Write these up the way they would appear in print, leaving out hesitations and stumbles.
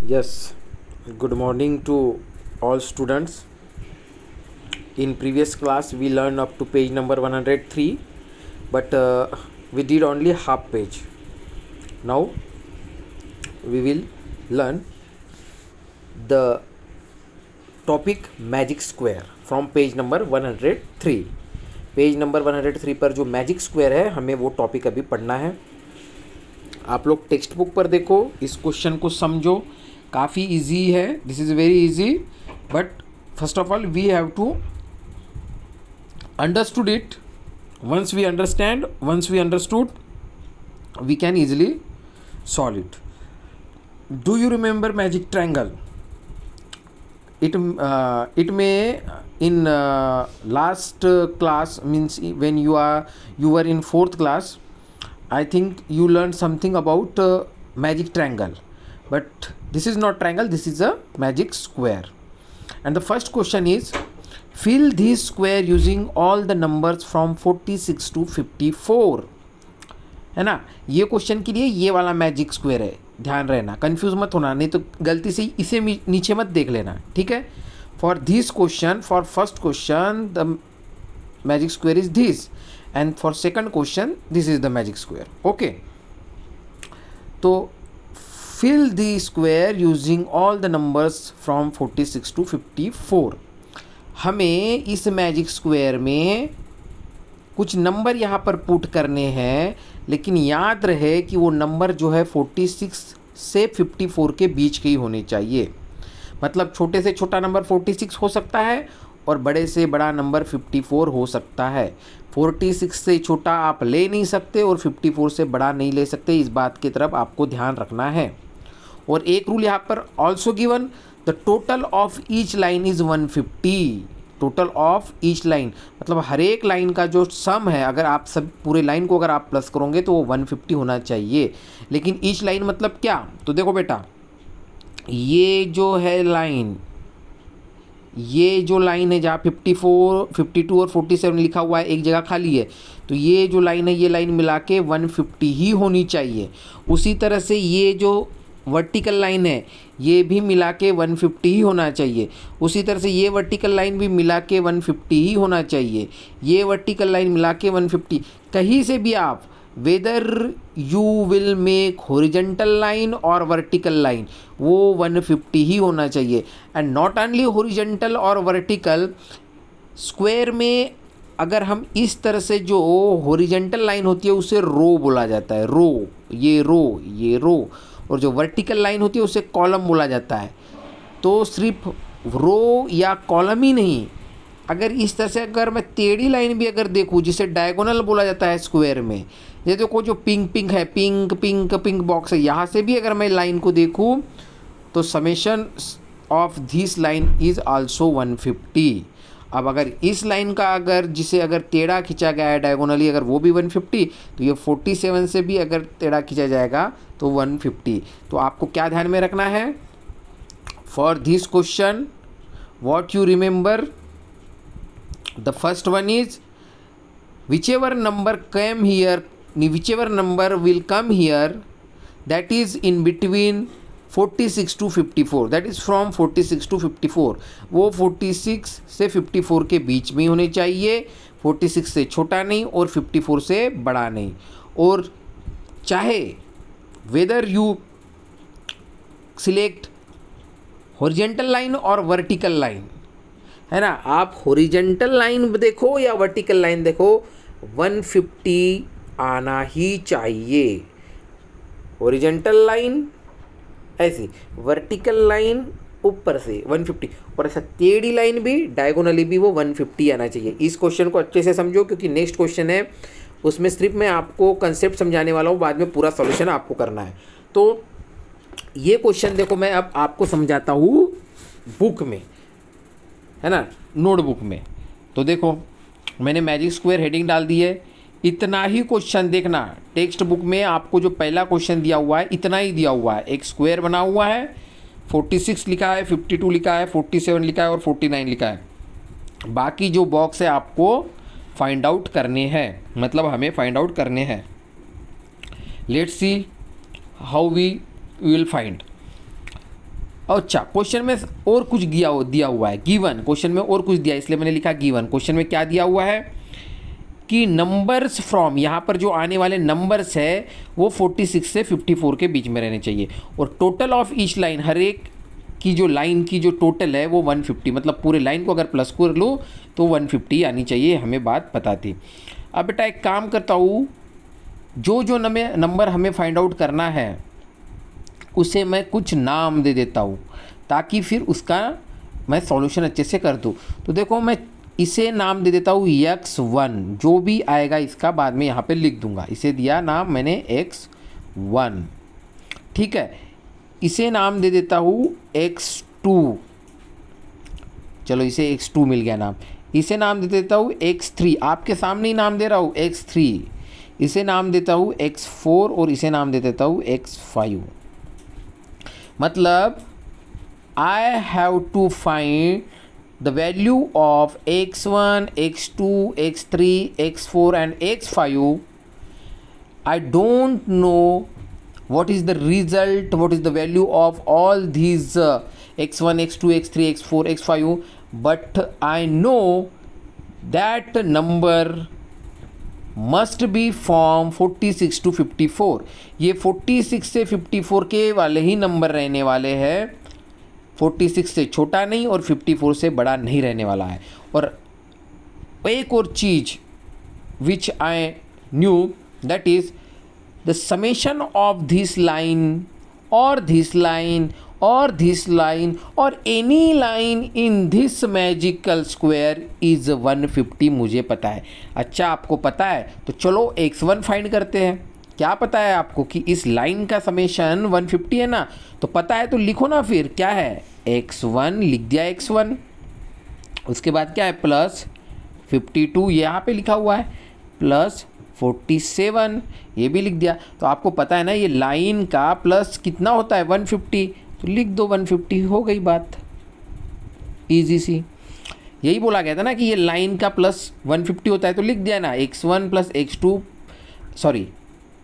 Yes, good morning to all students. In previous class, we learned up to page number 103, but we did only half page. Now, we will learn the topic magic square from page number 103. Page number 103 पर जो magic square है हमें वो topic अभी पढ़ना है। आप लोग टेक्स्ट बुक पर देखो, इस क्वेश्चन को समझो, काफ़ी इजी है, this is very easy, but first of all we have to understood it. Once we understand, once we understood, we can easily solve it. Do you remember magic triangle? it may in last class, means when you were in 4th class, I think you learned something about magic triangle, but this is not triangle, this is a magic square. And the first question is, fill this square using all the numbers from 46 to 54, है ना। ये question के लिए ये वाला magic square है, ध्यान रहना, कंफ्यूज मत होना, नहीं तो गलती से इसे नीचे मत देख लेना, ठीक है। For this question, for first question the magic square is this, and for second question this is the magic square, okay. तो fill the square using all the numbers from 46 to 54। हमें इस मैजिक स्क्वायर में कुछ number यहाँ पर put करने हैं, लेकिन याद रहे कि वो नंबर जो है 46 से 54 के बीच के ही होने चाहिए। मतलब छोटे से छोटा नंबर 46 हो सकता है और बड़े से बड़ा नंबर 54 हो सकता है। 46 से छोटा आप ले नहीं सकते और 54 से बड़ा नहीं ले सकते, इस बात की तरफ आपको ध्यान रखना है। और एक रूल यहाँ पर also given, the total of each line is 150। Total of each line मतलब हर एक लाइन का जो सम है, अगर आप सब पूरे लाइन को अगर आप प्लस करोगे तो वो 150 होना चाहिए। लेकिन ईच लाइन मतलब क्या? तो देखो बेटा, ये जो है लाइन, ये जो लाइन है जहाँ 54, 52 और 47 लिखा हुआ है, एक जगह खाली है, तो ये जो लाइन है ये लाइन मिला के 150 ही होनी चाहिए। उसी तरह से ये जो वर्टिकल लाइन है ये भी मिला के 150 ही होना चाहिए। उसी तरह से ये वर्टिकल लाइन भी मिला के 150 ही होना चाहिए। ये वर्टिकल लाइन मिला के 150, कहीं से भी आप, whether you will make horizontal line और वर्टिकल लाइन, वो 150 ही होना चाहिए। एंड नॉट ओनली हॉरिजॉन्टल और वर्टिकल, स्क्वायर में अगर हम इस तरह से जो हॉरिजॉन्टल लाइन होती है उसे रो बोला जाता है, रो, ये रो, ये रो, और जो वर्टिकल लाइन होती है उसे कॉलम बोला जाता है। तो सिर्फ रो या कॉलम ही नहीं, अगर इस तरह से अगर मैं टेढ़ी लाइन भी अगर देखूँ, जिसे डायगोनल बोला जाता है स्क्वायर में, ये देखो जो पिंक पिंक है, पिंक पिंक पिंक बॉक्स है, यहाँ से भी अगर मैं लाइन को देखूँ तो summation of this line is also 150। अब अगर इस लाइन का अगर जिसे अगर टेढ़ा खींचा गया है डायगोनली, अगर वो भी 150, तो ये 47 से भी अगर टेढ़ा खींचा जाएगा तो 150। तो आपको क्या ध्यान में रखना है? For this question what you remember, the first one is whichever number came here, whichever number will come here, that is in between 46 to 54, that is from 46 to 54, वो 46 से 54 के बीच में होने चाहिए, 46 से छोटा नहीं और 54 से बड़ा नहीं। और चाहे whether you select horizontal line और वर्टिकल लाइन, है ना, आप हॉरिजॉन्टल लाइन देखो या वर्टिकल लाइन देखो, 150 आना ही चाहिए। हॉरिजॉन्टल लाइन ऐसी, वर्टिकल लाइन ऊपर से 150, और ऐसा टेढ़ी लाइन भी, डायगोनली भी वो 150 आना चाहिए। इस क्वेश्चन को अच्छे से समझो, क्योंकि नेक्स्ट क्वेश्चन है उसमें सिर्फ मैं आपको कंसेप्ट समझाने वाला हूँ, बाद में पूरा सॉल्यूशन आपको करना है। तो ये क्वेश्चन देखो मैं अब आपको समझाता हूँ बुक में, है ना, नोटबुक में। तो देखो मैंने मैजिक स्क्वायर हेडिंग डाल दी है, इतना ही क्वेश्चन देखना। टेक्स्ट बुक में आपको जो पहला क्वेश्चन दिया हुआ है इतना ही दिया हुआ है, एक स्क्वायर बना हुआ है, 46 लिखा है, 52 लिखा है, 47 लिखा है और 49 लिखा है। बाकी जो बॉक्स है आपको फाइंड आउट करने हैं, मतलब हमें फाइंड आउट करने हैं। Let's see how we will find. अच्छा, क्वेश्चन में और कुछ दिया हुआ है, गिवन क्वेश्चन में और कुछ दिया, इसलिए मैंने लिखा गिवन। क्वेश्चन में क्या दिया हुआ है कि नंबर्स फ्रॉम, यहाँ पर जो आने वाले नंबर्स है वो 46 से 54 के बीच में रहने चाहिए, और टोटल ऑफ ईच लाइन, हर एक की जो लाइन की जो टोटल है वो 150, मतलब पूरे लाइन को अगर प्लस कर लो तो 150 आनी चाहिए, हमें बात पता थी। अब बेटा एक काम करता हूँ, जो नंबर हमें फाइंड आउट करना है उसे मैं कुछ नाम दे देता हूँ, ताकि फिर उसका मैं सॉल्यूशन अच्छे से कर दूँ। तो देखो मैं इसे नाम दे देता हूँ x1, जो भी आएगा इसका बाद में यहाँ पे लिख दूंगा। इसे दिया नाम मैंने x1, ठीक है। इसे नाम दे देता हूँ x2, चलो इसे x2 मिल गया नाम। इसे नाम दे देता हूँ x3, आपके सामने ही नाम दे रहा हूँ x3। इसे नाम देता हूँ x4 और इसे नाम दे देता हूँ x5। मतलब I have to find the value of x1, x2, x3, x4 and x5. I don't know what is the result, what is the value of all these x1, x2, x3, x4, x5, but I know that number must be from 46 to 54। ये 46 से 54 के वाले ही number रहने वाले हैं, 46 से छोटा नहीं और 54 से बड़ा नहीं रहने वाला है। और एक और चीज़ which I knew, that is the summation of this line और दिस लाइन और दिस लाइन और any line in this magical square is 150, मुझे पता है। अच्छा, आपको पता है तो चलो x1 फाइंड करते हैं। क्या पता है आपको कि इस लाइन का समेशन 150 है ना, तो पता है तो लिखो ना, फिर क्या है x1 लिख दिया x1, उसके बाद क्या है प्लस 52, ये यहाँ पे लिखा हुआ है, प्लस 47 ये भी लिख दिया। तो आपको पता है ना ये लाइन का प्लस कितना होता है 150, तो लिख दो 150, हो गई बात इजी सी। यही बोला गया था ना कि ये लाइन का प्लस 150 होता है, तो लिख दिया ना x1 प्लस x2, सॉरी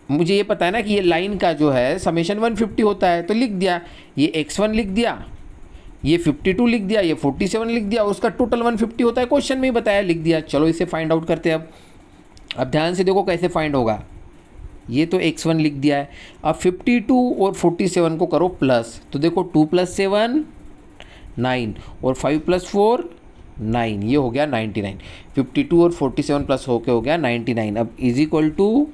मुझे ये पता है ना कि ये लाइन का जो है समेशन 150 होता है, तो लिख दिया, ये x1 लिख दिया, ये 52 लिख दिया, ये 47 लिख दिया, उसका टोटल 150 होता है, क्वेश्चन में ही बताया, लिख दिया। चलो इसे फाइंड आउट करते हैं। अब ध्यान से देखो कैसे फाइंड होगा। ये तो x1 लिख दिया है, अब 52 और 47 को करो प्लस, तो देखो 2 + 7 9 और 5 + 4 9, ये हो गया 99। 52 और 47 प्लस होके हो गया 99। अब इज इक्वल टू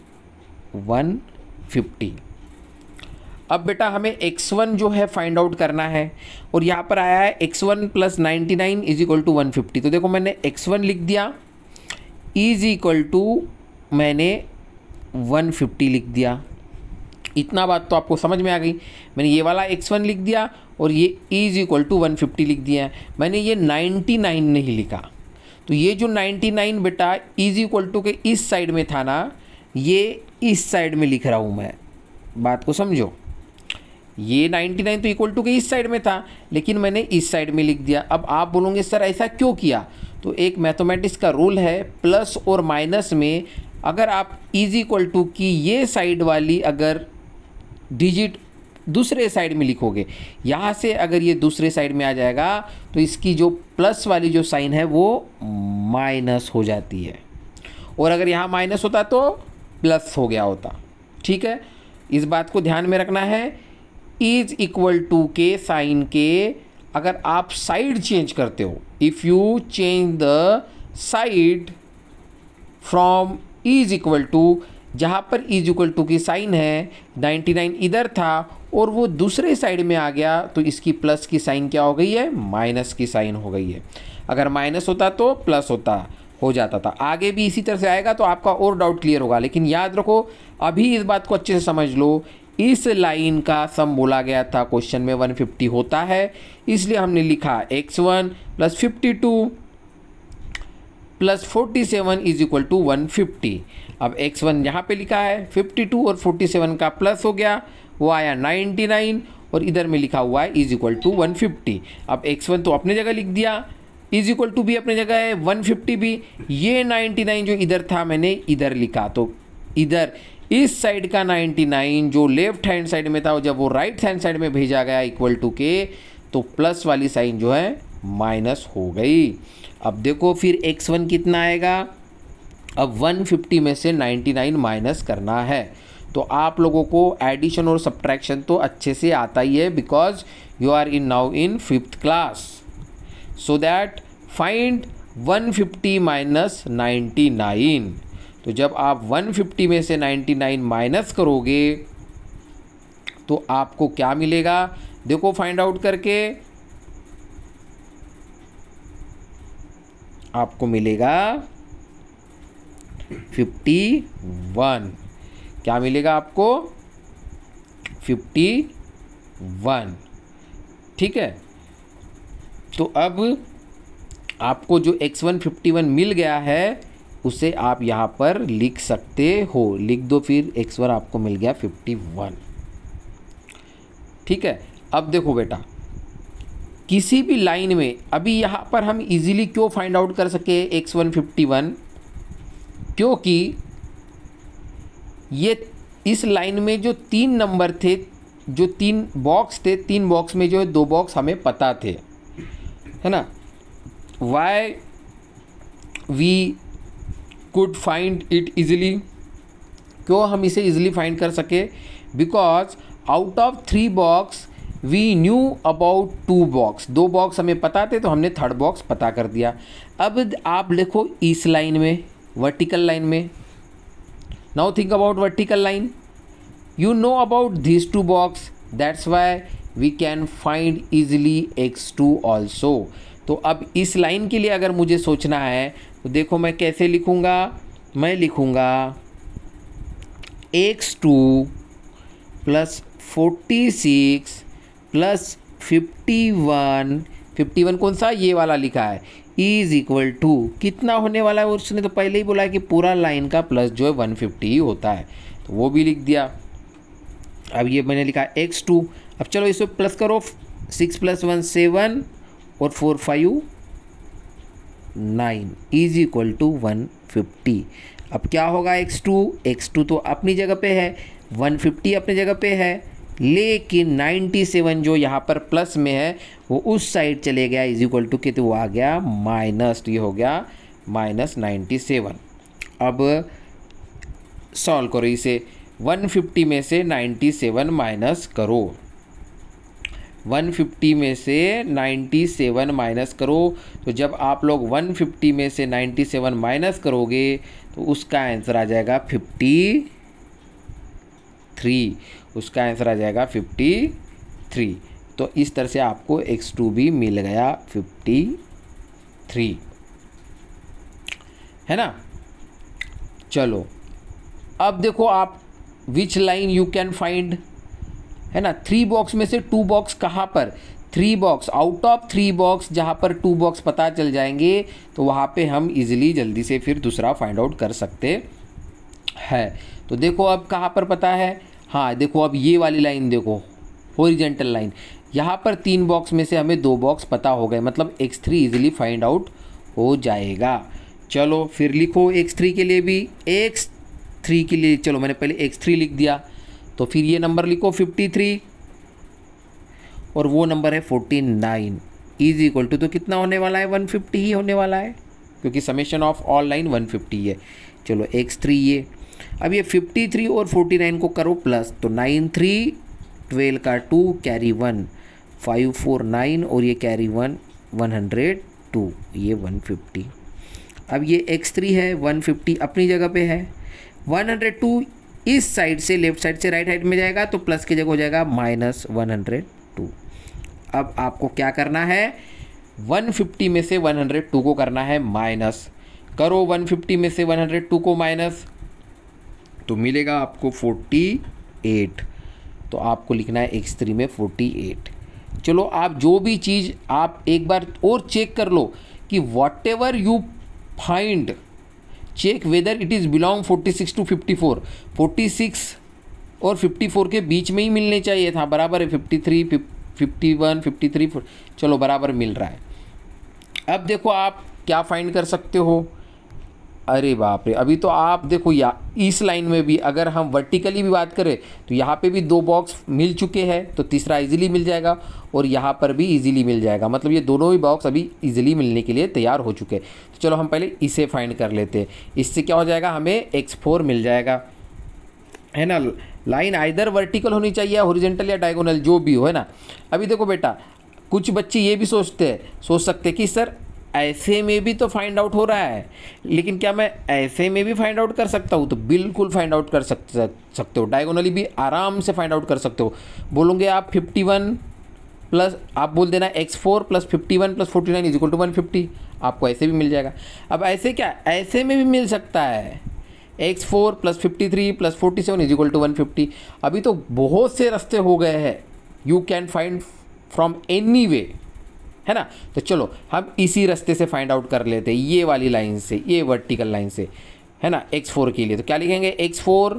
150। अब बेटा हमें x1 जो है फाइंड आउट करना है, और यहाँ पर आया है x1 + 99 इज इक्वल टू 150। तो देखो मैंने x1 लिख दिया इज इक्वल टू मैंने 150 लिख दिया। इतना बात तो आपको समझ में आ गई। मैंने ये वाला x1 लिख दिया और ये इज इक्वल टू 150 लिख दिया है। मैंने ये 99 नहीं लिखा, तो ये जो 99 बेटा इज इक्वल टू के इस साइड में था ना, ये इस साइड में लिख रहा हूँ मैं, बात को समझो। ये 99 तो इक्वल टू के इस साइड में था, लेकिन मैंने इस साइड में लिख दिया। अब आप बोलोगे सर ऐसा क्यों किया, तो एक मैथमेटिक्स का रूल है, प्लस और माइनस में अगर आप इज इक्वल टू की ये साइड वाली अगर डिजिट दूसरे साइड में लिखोगे, यहाँ से अगर ये दूसरे साइड में आ जाएगा तो इसकी जो प्लस वाली जो साइन है वो माइनस हो जाती है, और अगर यहाँ माइनस होता तो प्लस हो गया होता। ठीक है, इस बात को ध्यान में रखना है। इज इक्वल टू के साइन के अगर आप साइड चेंज करते हो, if you change the side from is equal to, जहाँ पर इज इक्वल टू की साइन है 99 इधर था और वो दूसरे साइड में आ गया, तो इसकी प्लस की साइन क्या हो गई है, माइनस की साइन हो गई है। अगर माइनस होता तो प्लस हो जाता था। आगे भी इसी तरह से आएगा तो आपका और डाउट क्लियर होगा, लेकिन याद रखो अभी इस बात को अच्छे से समझ लो। इस लाइन का सम बोला गया था क्वेश्चन में 150 होता है, इसलिए हमने लिखा x1 + 52 + 47 इज इक्वल टू 150। अब x1 यहाँ पे लिखा है, 52 और 47 का प्लस हो गया, वो आया 99, और इधर में लिखा हुआ है इज इक्वल टू 150। अब x1 तो अपने जगह लिख दिया, इज इक्वल टू भी अपने जगह है, 150 भी। ये 99 जो इधर था मैंने इधर लिखा, तो इधर इस साइड का 99 जो लेफ्ट हैंड साइड में था, जब वो राइट हैंड साइड में भेजा गया इक्वल टू के, तो प्लस वाली साइन जो है माइनस हो गई। अब देखो फिर x1 कितना आएगा, अब 150 में से 99 माइनस करना है। तो आप लोगों को एडिशन और सब्ट्रैक्शन तो अच्छे से आता ही है, because you are in now in 5th class. So that find 150 minus 99। तो जब आप 150 में से 99 माइनस करोगे तो आपको क्या मिलेगा, देखो फाइंड आउट करके, आपको मिलेगा 51। क्या मिलेगा आपको, 51। ठीक है, तो अब आपको जो x1 51 मिल गया है उसे आप यहाँ पर लिख सकते हो, लिख दो फिर x1 आपको मिल गया 51। ठीक है, अब देखो बेटा किसी भी लाइन में, अभी यहाँ पर हम इजीली क्यों फाइंड आउट कर सके x1 51, क्योंकि ये इस लाइन में जो 3 नंबर थे, जो 3 बॉक्स थे, 3 बॉक्स में जो है 2 बॉक्स हमें पता थे, है ना। Why we could find it easily, क्यों हम इसे इजीली फाइंड कर सके, because out of 3 box we knew about 2 box, 2 box हमें पता थे तो हमने 3rd बॉक्स पता कर दिया। अब आप देखो इस लाइन में, वर्टिकल लाइन में, now think about vertical line, you know about these 2 box, that's why we can find easily x2 also। तो अब इस लाइन के लिए अगर मुझे सोचना है तो देखो मैं कैसे लिखूँगा, मैं लिखूँगा x2 प्लस 46 प्लस 51, 51 कौन सा, ये वाला लिखा है, इज इक्वल टू कितना होने वाला है, उसने तो पहले ही बोला है कि पूरा लाइन का प्लस जो है 150 ही होता है, तो वो भी लिख दिया। अब ये मैंने लिखा x2, अब चलो इसे प्लस करो, 6 + 1 7 और 4 5 9 इज इक्वल टू 150। अब क्या होगा x2 तो अपनी जगह पे है, 150 अपनी जगह पे है, लेकिन 97 जो यहाँ पर प्लस में है वो उस साइड चले गया, इज इक्वल टू कितने, वो आ गया माइनस, तो ये हो गया -97। अब सॉल्व करो इसे, 150 में से 97 माइनस करो, 150 में से 97 माइनस करो, तो जब आप लोग 150 में से 97 माइनस करोगे तो उसका आंसर आ जाएगा 53, उसका आंसर आ जाएगा 53। तो इस तरह से आपको x2 भी मिल गया 53, है ना। चलो अब देखो आप which line you can find, है ना। 3 बॉक्स में से 2 बॉक्स कहाँ पर, 3 बॉक्स, आउट ऑफ 3 बॉक्स जहाँ पर 2 बॉक्स पता चल जाएंगे तो वहाँ पे हम इजीली जल्दी से फिर दूसरा फाइंड आउट कर सकते हैं। तो देखो अब कहाँ पर पता है, हाँ देखो अब ये वाली लाइन देखो, हॉरिजॉन्टल लाइन, यहाँ पर 3 बॉक्स में से हमें 2 बॉक्स पता हो गए, मतलब x3 इजीली फाइंड आउट हो जाएगा। चलो फिर लिखो x3 के लिए भी, x3 के लिए चलो मैंने पहले x3 लिख दिया, तो फिर ये नंबर लिखो 53 और वो नंबर है 49 इज इक्वल टू, तो कितना होने वाला है, 150 ही होने वाला है, क्योंकि समेशन ऑफ ऑल लाइन 150 है। चलो x3 ये, अब ये 53 और 49 को करो प्लस, तो 9 3 12 का 2 कैरी 1 5 4 9 और ये कैरी 1 102, ये 150। अब ये x3 है 150 अपनी जगह पे है, 102 इस साइड से लेफ्ट साइड से राइट साइड में जाएगा तो प्लस की जगह हो जाएगा -102। अब आपको क्या करना है, 150 में से 102 को करना है माइनस, करो 150 में से 102 को माइनस, तो मिलेगा आपको 48। तो आपको लिखना है x3 में 48। चलो आप जो भी चीज़ आप एक बार और चेक कर लो कि whatever you find, check whether it is belong 46 to 54, 46 और 54 के बीच में ही मिलने चाहिए था, बराबर है 53 51 53, चलो बराबर मिल रहा है। अब देखो आप क्या फाइंड कर सकते हो, अरे बाप रे, अभी तो आप देखो इस लाइन में भी अगर हम वर्टिकली भी बात करें तो यहाँ पे भी 2 बॉक्स मिल चुके हैं, तो तीसरा इजीली मिल जाएगा और यहाँ पर भी इजीली मिल जाएगा। मतलब ये दोनों ही बॉक्स अभी इजीली मिलने के लिए तैयार हो चुके हैं। तो चलो हम पहले इसे फाइंड कर लेते हैं। इससे क्या हो जाएगा, हमें x4 मिल जाएगा, है ना। लाइन आइदर वर्टिकल होनी चाहिए, हॉरिजॉन्टल या डायगोनल, जो भी हो, है ना। अभी देखो बेटा, कुछ बच्चे ये भी सोच सकते हैं कि सर ऐसे में भी तो फाइंड आउट हो रहा है, लेकिन क्या मैं ऐसे में भी फाइंड आउट कर सकता हूँ? तो बिल्कुल फाइंड आउट कर सकते हो, डायगोनली भी आराम से फाइंड आउट कर सकते हो। बोलोगे आप 51 प्लस, आप बोल देना x4 plus 51 plus 49 is equal to 150, आपको ऐसे भी मिल जाएगा। अब ऐसे क्या, ऐसे में भी मिल सकता है, x4 plus 53 plus 47 is equal to 150। अभी तो बहुत से रास्ते हो गए हैं, you can find from any way, है ना। तो चलो हम इसी रास्ते से फाइंड आउट कर लेते हैं, ये वाली लाइन से, ये वर्टिकल लाइन से, है ना। x4 के लिए तो क्या लिखेंगे, x4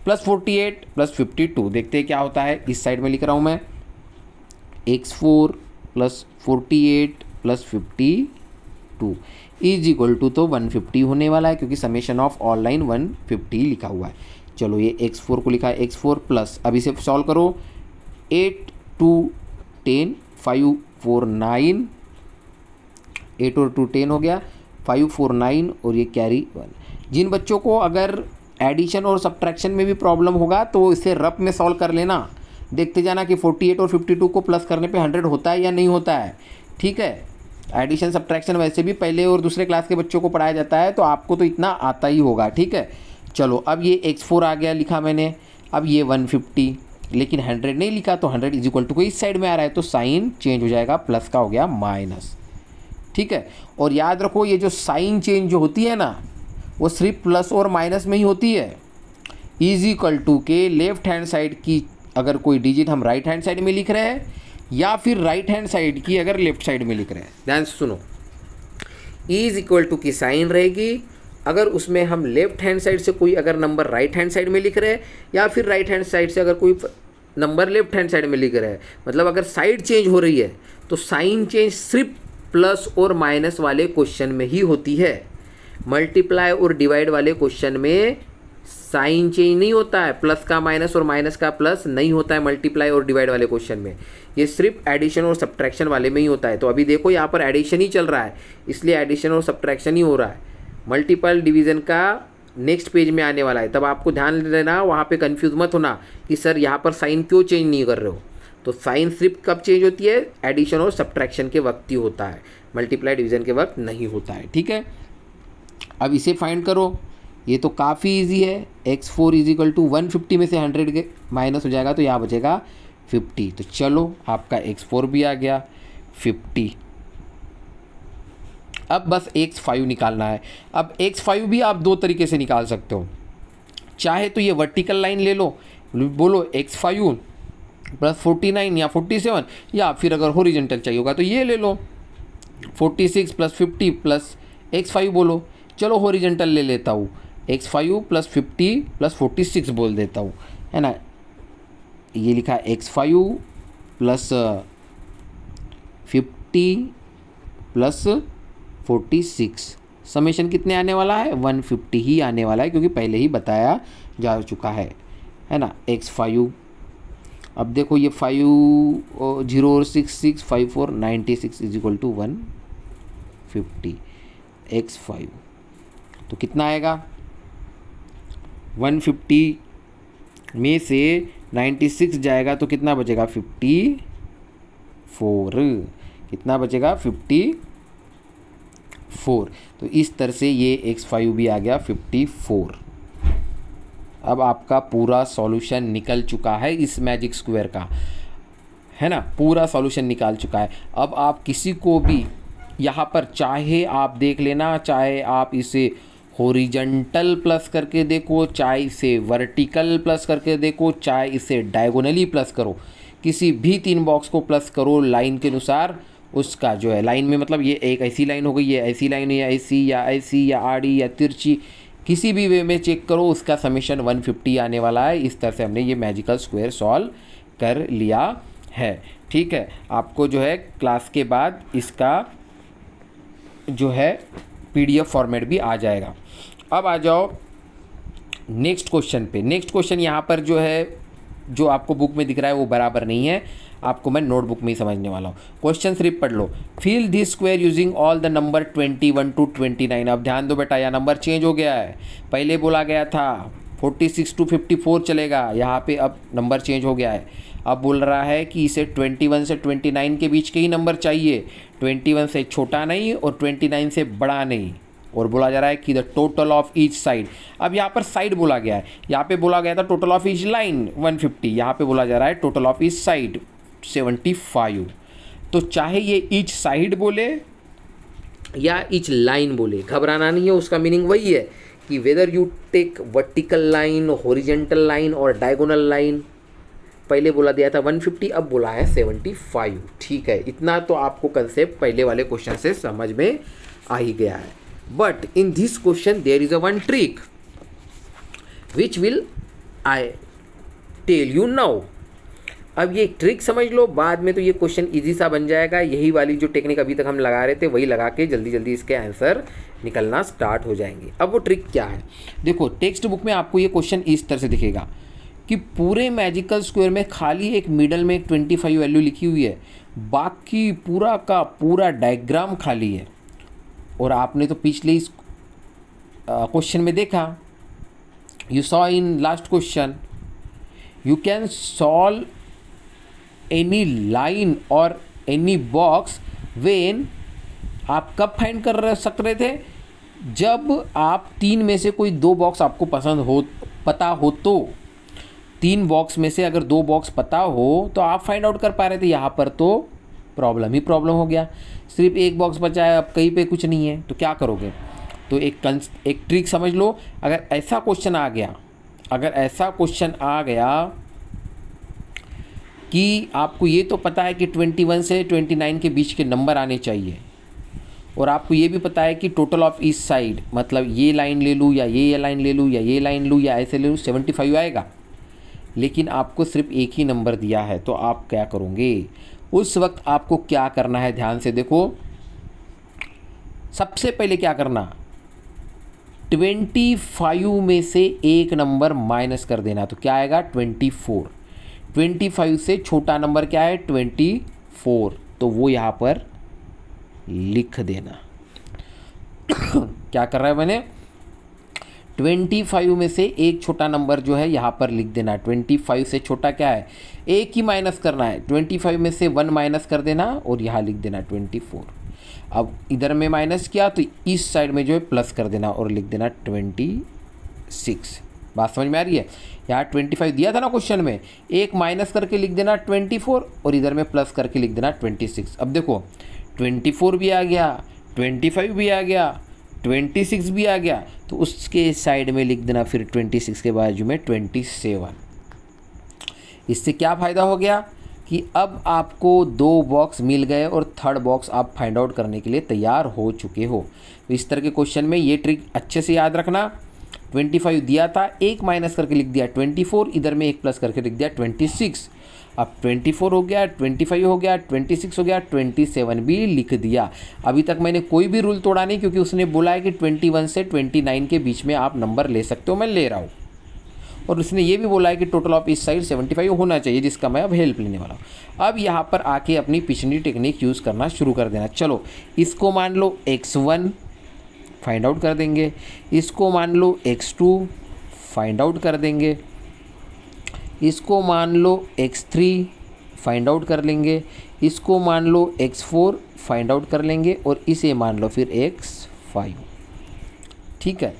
प्लस 48 प्लस 52। देखते हैं क्या होता है, इस साइड में लिख रहा हूँ मैं, x4 plus 48 plus 52 is equal to, तो 150 होने वाला है, क्योंकि समेशन ऑफ ऑल लाइन 150 लिखा हुआ है। चलो ये x4 को लिखा है, x4 प्लस, अब इसे सॉल्व करो, 8 2 10 5 4 9, 8 और 2 10 हो गया, 5 4 9 और ये कैरी 1। जिन बच्चों को अगर एडिशन और सब्ट्रैक्शन में भी प्रॉब्लम होगा तो इसे रफ में सॉल्व कर लेना, देखते जाना कि 48 और 52 को प्लस करने पे 100 होता है या नहीं होता है, ठीक है। एडिशन सब्ट्रैक्शन वैसे भी पहले और दूसरे क्लास के बच्चों को पढ़ाया जाता है, तो आपको तो इतना आता ही होगा, ठीक है। चलो अब ये x4 आ गया, लिखा मैंने, अब ये 150, लेकिन 100 नहीं लिखा, तो 100 इज इक्वल टू को इस साइड में आ रहा है, तो साइन चेंज हो जाएगा, प्लस का हो गया माइनस, ठीक है। और याद रखो ये जो साइन चेंज जो होती है ना, वो सिर्फ प्लस और माइनस में ही होती है। इज इक्वल टू के लेफ्ट हैंड साइड की अगर कोई डिजिट हम राइट हैंड साइड में लिख रहे हैं, या फिर राइट हैंड साइड की अगर लेफ्ट साइड में लिख रहे हैं, ध्यान से सुनो, इज इक्वल टू की साइन रहेगी अगर उसमें हम लेफ्ट हैंड साइड से कोई अगर नंबर राइट हैंड साइड में लिख रहे हैं, या फिर राइट हैंड साइड से अगर कोई नंबर लेफ्ट हैंड साइड में लिख रहे हैं। मतलब अगर साइड चेंज हो रही है तो साइन चेंज सिर्फ प्लस और माइनस वाले क्वेश्चन में ही होती है, मल्टीप्लाई और डिवाइड वाले क्वेश्चन में साइन चेंज नहीं होता है, प्लस का माइनस और माइनस का प्लस नहीं होता है मल्टीप्लाई और डिवाइड वाले क्वेश्चन में, ये सिर्फ एडिशन और सब्ट्रैक्शन वाले में ही होता है। तो अभी देखो यहाँ पर एडिशन ही चल रहा है, इसलिए एडिशन और सब्ट्रैक्शन ही हो रहा है, मल्टीपल डिवीज़न का नेक्स्ट पेज में आने वाला है, तब आपको ध्यान देना, वहाँ पे कंफ्यूज मत होना कि सर यहाँ पर साइन क्यों चेंज नहीं कर रहे हो। तो साइन सिर्फ कब चेंज होती है, एडिशन और सब्ट्रैक्शन के वक्त ही होता है, मल्टीप्लाई डिवीज़न के वक्त नहीं होता है, ठीक है। अब इसे फाइंड करो, ये तो काफ़ी इजी है, x4 इज इक्वल टू 150 में से 100 के माइनस हो जाएगा, तो यहाँ बचेगा 50। तो चलो आपका x4 भी आ गया 50। अब बस x5 निकालना है। अब x5 भी आप दो तरीके से निकाल सकते हो, चाहे तो ये वर्टिकल लाइन ले लो, बोलो x5 प्लस 49 या 47, या फिर अगर हॉरिजॉन्टल चाहिए होगा तो ये ले लो 46 प्लस 50 प्लस x5 बोलो। चलो हॉरिजॉन्टल ले लेता हूँ, x5 प्लस 50 प्लस 46 बोल देता हूँ, है ना। ये लिखा x5 प्लस 50 प्लस 46, समेशन कितने आने वाला है, 150 ही आने वाला है, क्योंकि पहले ही बताया जा चुका है ना। x5, अब देखो ये 5 0 और 6 6 5 4 96 इज इक्वल टू 150, x5 तो कितना आएगा, 150 में से 96 जाएगा तो कितना बचेगा, 54, कितना बचेगा 54। तो इस तरह से ये x5 भी आ गया 54। अब आपका पूरा सॉल्यूशन निकल चुका है इस मैजिक स्क्वायर का, है ना, पूरा सॉल्यूशन निकाल चुका है। अब आप किसी को भी यहाँ पर चाहे आप देख लेना, चाहे आप इसे हॉरिजॉन्टल प्लस करके देखो, चाहे इसे वर्टिकल प्लस करके देखो, चाहे इसे डायगोनली प्लस करो, किसी भी 3 बॉक्स को प्लस करो लाइन के अनुसार, उसका जो है लाइन में मतलब ये एक ऐसी लाइन हो गई, ये ऐसी लाइन, या ऐसी या आड़ी या तिरछी, किसी भी वे में चेक करो, उसका समेशन 150 आने वाला है। इस तरह से हमने ये मैजिकल स्क्वायर सॉल्व कर लिया है, ठीक है। आपको जो है क्लास के बाद इसका जो है PDF फॉर्मेट भी आ जाएगा। अब आ जाओ नेक्स्ट क्वेश्चन पे। नेक्स्ट क्वेश्चन यहाँ पर जो है, जो आपको बुक में दिख रहा है वो बराबर नहीं है, आपको मैं नोटबुक में ही समझने वाला हूँ। क्वेश्चन सिर्फ पढ़ लो। Fill this square using all the number 21 to 29। अब ध्यान दो बेटा, यहाँ नंबर चेंज हो गया है। पहले बोला गया था 46 to 54 चलेगा, यहाँ पे अब नंबर चेंज हो गया है। अब बोल रहा है कि इसे 21 से 29 के बीच के ही नंबर चाहिए, 21 से छोटा नहीं और 29 से बड़ा नहीं। और बोला जा रहा है कि the total of each side. अब यहाँ पर साइड बोला गया है, यहाँ पे बोला गया था टोटल ऑफ ईच लाइन 150, यहाँ पे बोला जा रहा है टोटल ऑफ ईच साइड 75। तो चाहे ये ईच साइड बोले या ईच लाइन बोले, घबराना नहीं है, उसका मीनिंग वही है कि whether you take vertical line, horizontal line और डायगोनल लाइन। पहले बोला दिया था 150, अब बोला है 75। ठीक है, इतना तो आपको कंसेप्ट पहले वाले क्वेश्चन से समझ में आ ही गया है। But in this question there is a one trick which will I tell you now. अब ये ट्रिक समझ लो, बाद में तो ये क्वेश्चन इजी सा बन जाएगा। यही वाली जो टेक्निक अभी तक हम लगा रहे थे वही लगा के जल्दी जल्दी इसके आंसर निकलना स्टार्ट हो जाएंगे। अब वो ट्रिक क्या है, देखो टेक्स्ट बुक में आपको ये क्वेश्चन इस तरह से दिखेगा कि पूरे मैजिकल स्क्वायर में खाली एक मिडल में एक 25 वैल्यू लिखी हुई है, बाकी पूरा का पूरा डायग्राम खाली है। और आपने तो पिछले इस क्वेश्चन में देखा, you saw in last question, you can solve any line और एनी बॉक्स व्हेन, आप कब फाइंड कर सक रहे थे, जब आप तीन में से कोई दो बॉक्स आपको पता हो तो। तीन बॉक्स में से अगर दो बॉक्स पता हो तो आप फाइंड आउट कर पा रहे थे। यहाँ पर तो प्रॉब्लम ही प्रॉब्लम हो गया, सिर्फ एक बॉक्स बचा है, अब कहीं पे कुछ नहीं है, तो क्या करोगे। तो एक ट्रिक समझ लो, अगर ऐसा क्वेश्चन आ गया कि आपको ये तो पता है कि 21 से 29 के बीच के नंबर आने चाहिए, और आपको ये भी पता है कि टोटल ऑफ ईच साइड, मतलब ये लाइन ले लूँ या ये लाइन ले लूँ या ये लाइन लूँ या ऐसे ले लूँ, 75 आएगा। लेकिन आपको सिर्फ एक ही नंबर दिया है, तो आप क्या करोगे उस वक्त। आपको क्या करना है, ध्यान से देखो। सबसे पहले क्या करना, 25 में से एक नंबर माइनस कर देना, तो क्या आएगा 24। 25 से छोटा नंबर क्या है 24, तो वो यहाँ पर लिख देना। क्या कर रहा है मैंने, 25 में से एक छोटा नंबर जो है यहाँ पर लिख देना। 25 से छोटा क्या है, एक ही माइनस करना है, 25 में से 1 माइनस कर देना और यहाँ लिख देना 24। अब इधर में माइनस किया तो इस साइड में जो है प्लस कर देना और लिख देना 26। बात समझ में आ रही है। यहाँ 25 दिया था ना क्वेश्चन में, एक माइनस करके लिख देना 24 और इधर में प्लस करके लिख देना 26। अब देखो 24 भी आ गया, 25 भी आ गया, 26 भी आ गया, तो उसके साइड में लिख देना फिर 26 के बाजू में 27। इससे क्या फ़ायदा हो गया कि अब आपको दो बॉक्स मिल गए और थर्ड बॉक्स आप फाइंड आउट करने के लिए तैयार हो चुके हो। तो इस तरह के क्वेश्चन में ये ट्रिक अच्छे से याद रखना। 25 दिया था, एक माइनस करके लिख दिया 24, इधर में एक प्लस करके लिख दिया 26। अब 24 हो गया, 25 हो गया, 26 हो गया, 27 भी लिख दिया। अभी तक मैंने कोई भी रूल तोड़ा नहीं, क्योंकि उसने बोला है कि 21 से 29 के बीच में आप नंबर ले सकते हो, मैं ले रहा हूँ। और उसने ये भी बोला है कि टोटल ऑफ इस साइड 75 होना चाहिए, जिसका मैं अब हेल्प लेने वाला हूँ। अब यहाँ पर आके अपनी पिछली टेक्निक यूज़ करना शुरू कर देना। चलो इसको मान लो x1 फाइंड आउट कर देंगे, इसको मान लो x2 फाइंड आउट कर देंगे, इसको मान लो x3 फाइंड आउट कर लेंगे, इसको मान लो x4 फाइंड आउट कर लेंगे और इसे मान लो फिर x5। ठीक है,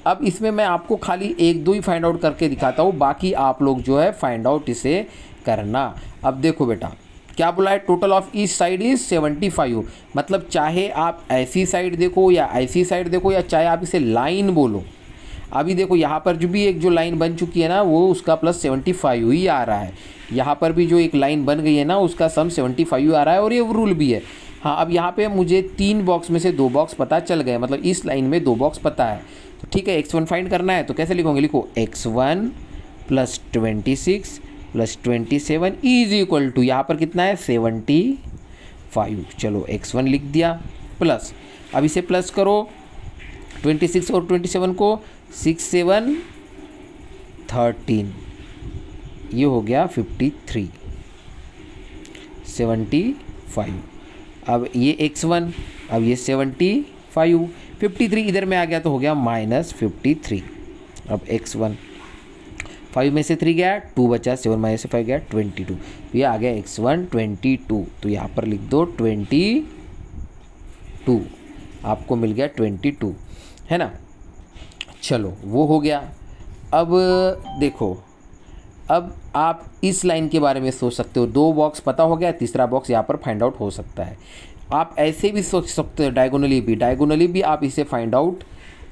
अब इसमें मैं आपको खाली एक दो ही फाइंड आउट करके दिखाता हूँ, बाकी आप लोग जो है फाइंड आउट इसे करना। अब देखो बेटा क्या बोला है, total of each side is 75। मतलब चाहे आप ऐसी साइड देखो या ऐसी साइड देखो या चाहे आप इसे लाइन बोलो। अभी देखो यहाँ पर जो भी एक जो लाइन बन चुकी है ना, वो उसका प्लस 75 ही आ रहा है। यहाँ पर भी जो एक लाइन बन गई है ना, उसका सम 75 आ रहा है और ये रूल भी है। हाँ, अब यहाँ पे मुझे तीन बॉक्स में से दो बॉक्स पता चल गए, मतलब इस लाइन में दो बॉक्स पता है। तो ठीक है, x1 फाइंड करना है, तो कैसे लिखोगे, लिखो x1 plus 26 plus 27 is equal to, यहाँ पर कितना है 75। चलो x1 लिख दिया प्लस, अब इसे प्लस करो, 26 और 27 को 6 7 13, ये हो गया 53 75। अब ये x1, अब ये 75 53 इधर में आ गया तो हो गया -53। अब x1 5 में से 3 गया 2 बचा, 7 में से 5 गया 22, तो ये आ गया x1 22। तो यहाँ पर लिख दो 22, आपको मिल गया 22, है ना। चलो वो हो गया। अब देखो, अब आप इस लाइन के बारे में सोच सकते हो, 2 बॉक्स पता हो गया, तीसरा बॉक्स यहाँ पर फाइंड आउट हो सकता है। आप ऐसे भी सोच सकते हो, डायगोनली भी आप इसे फाइंड आउट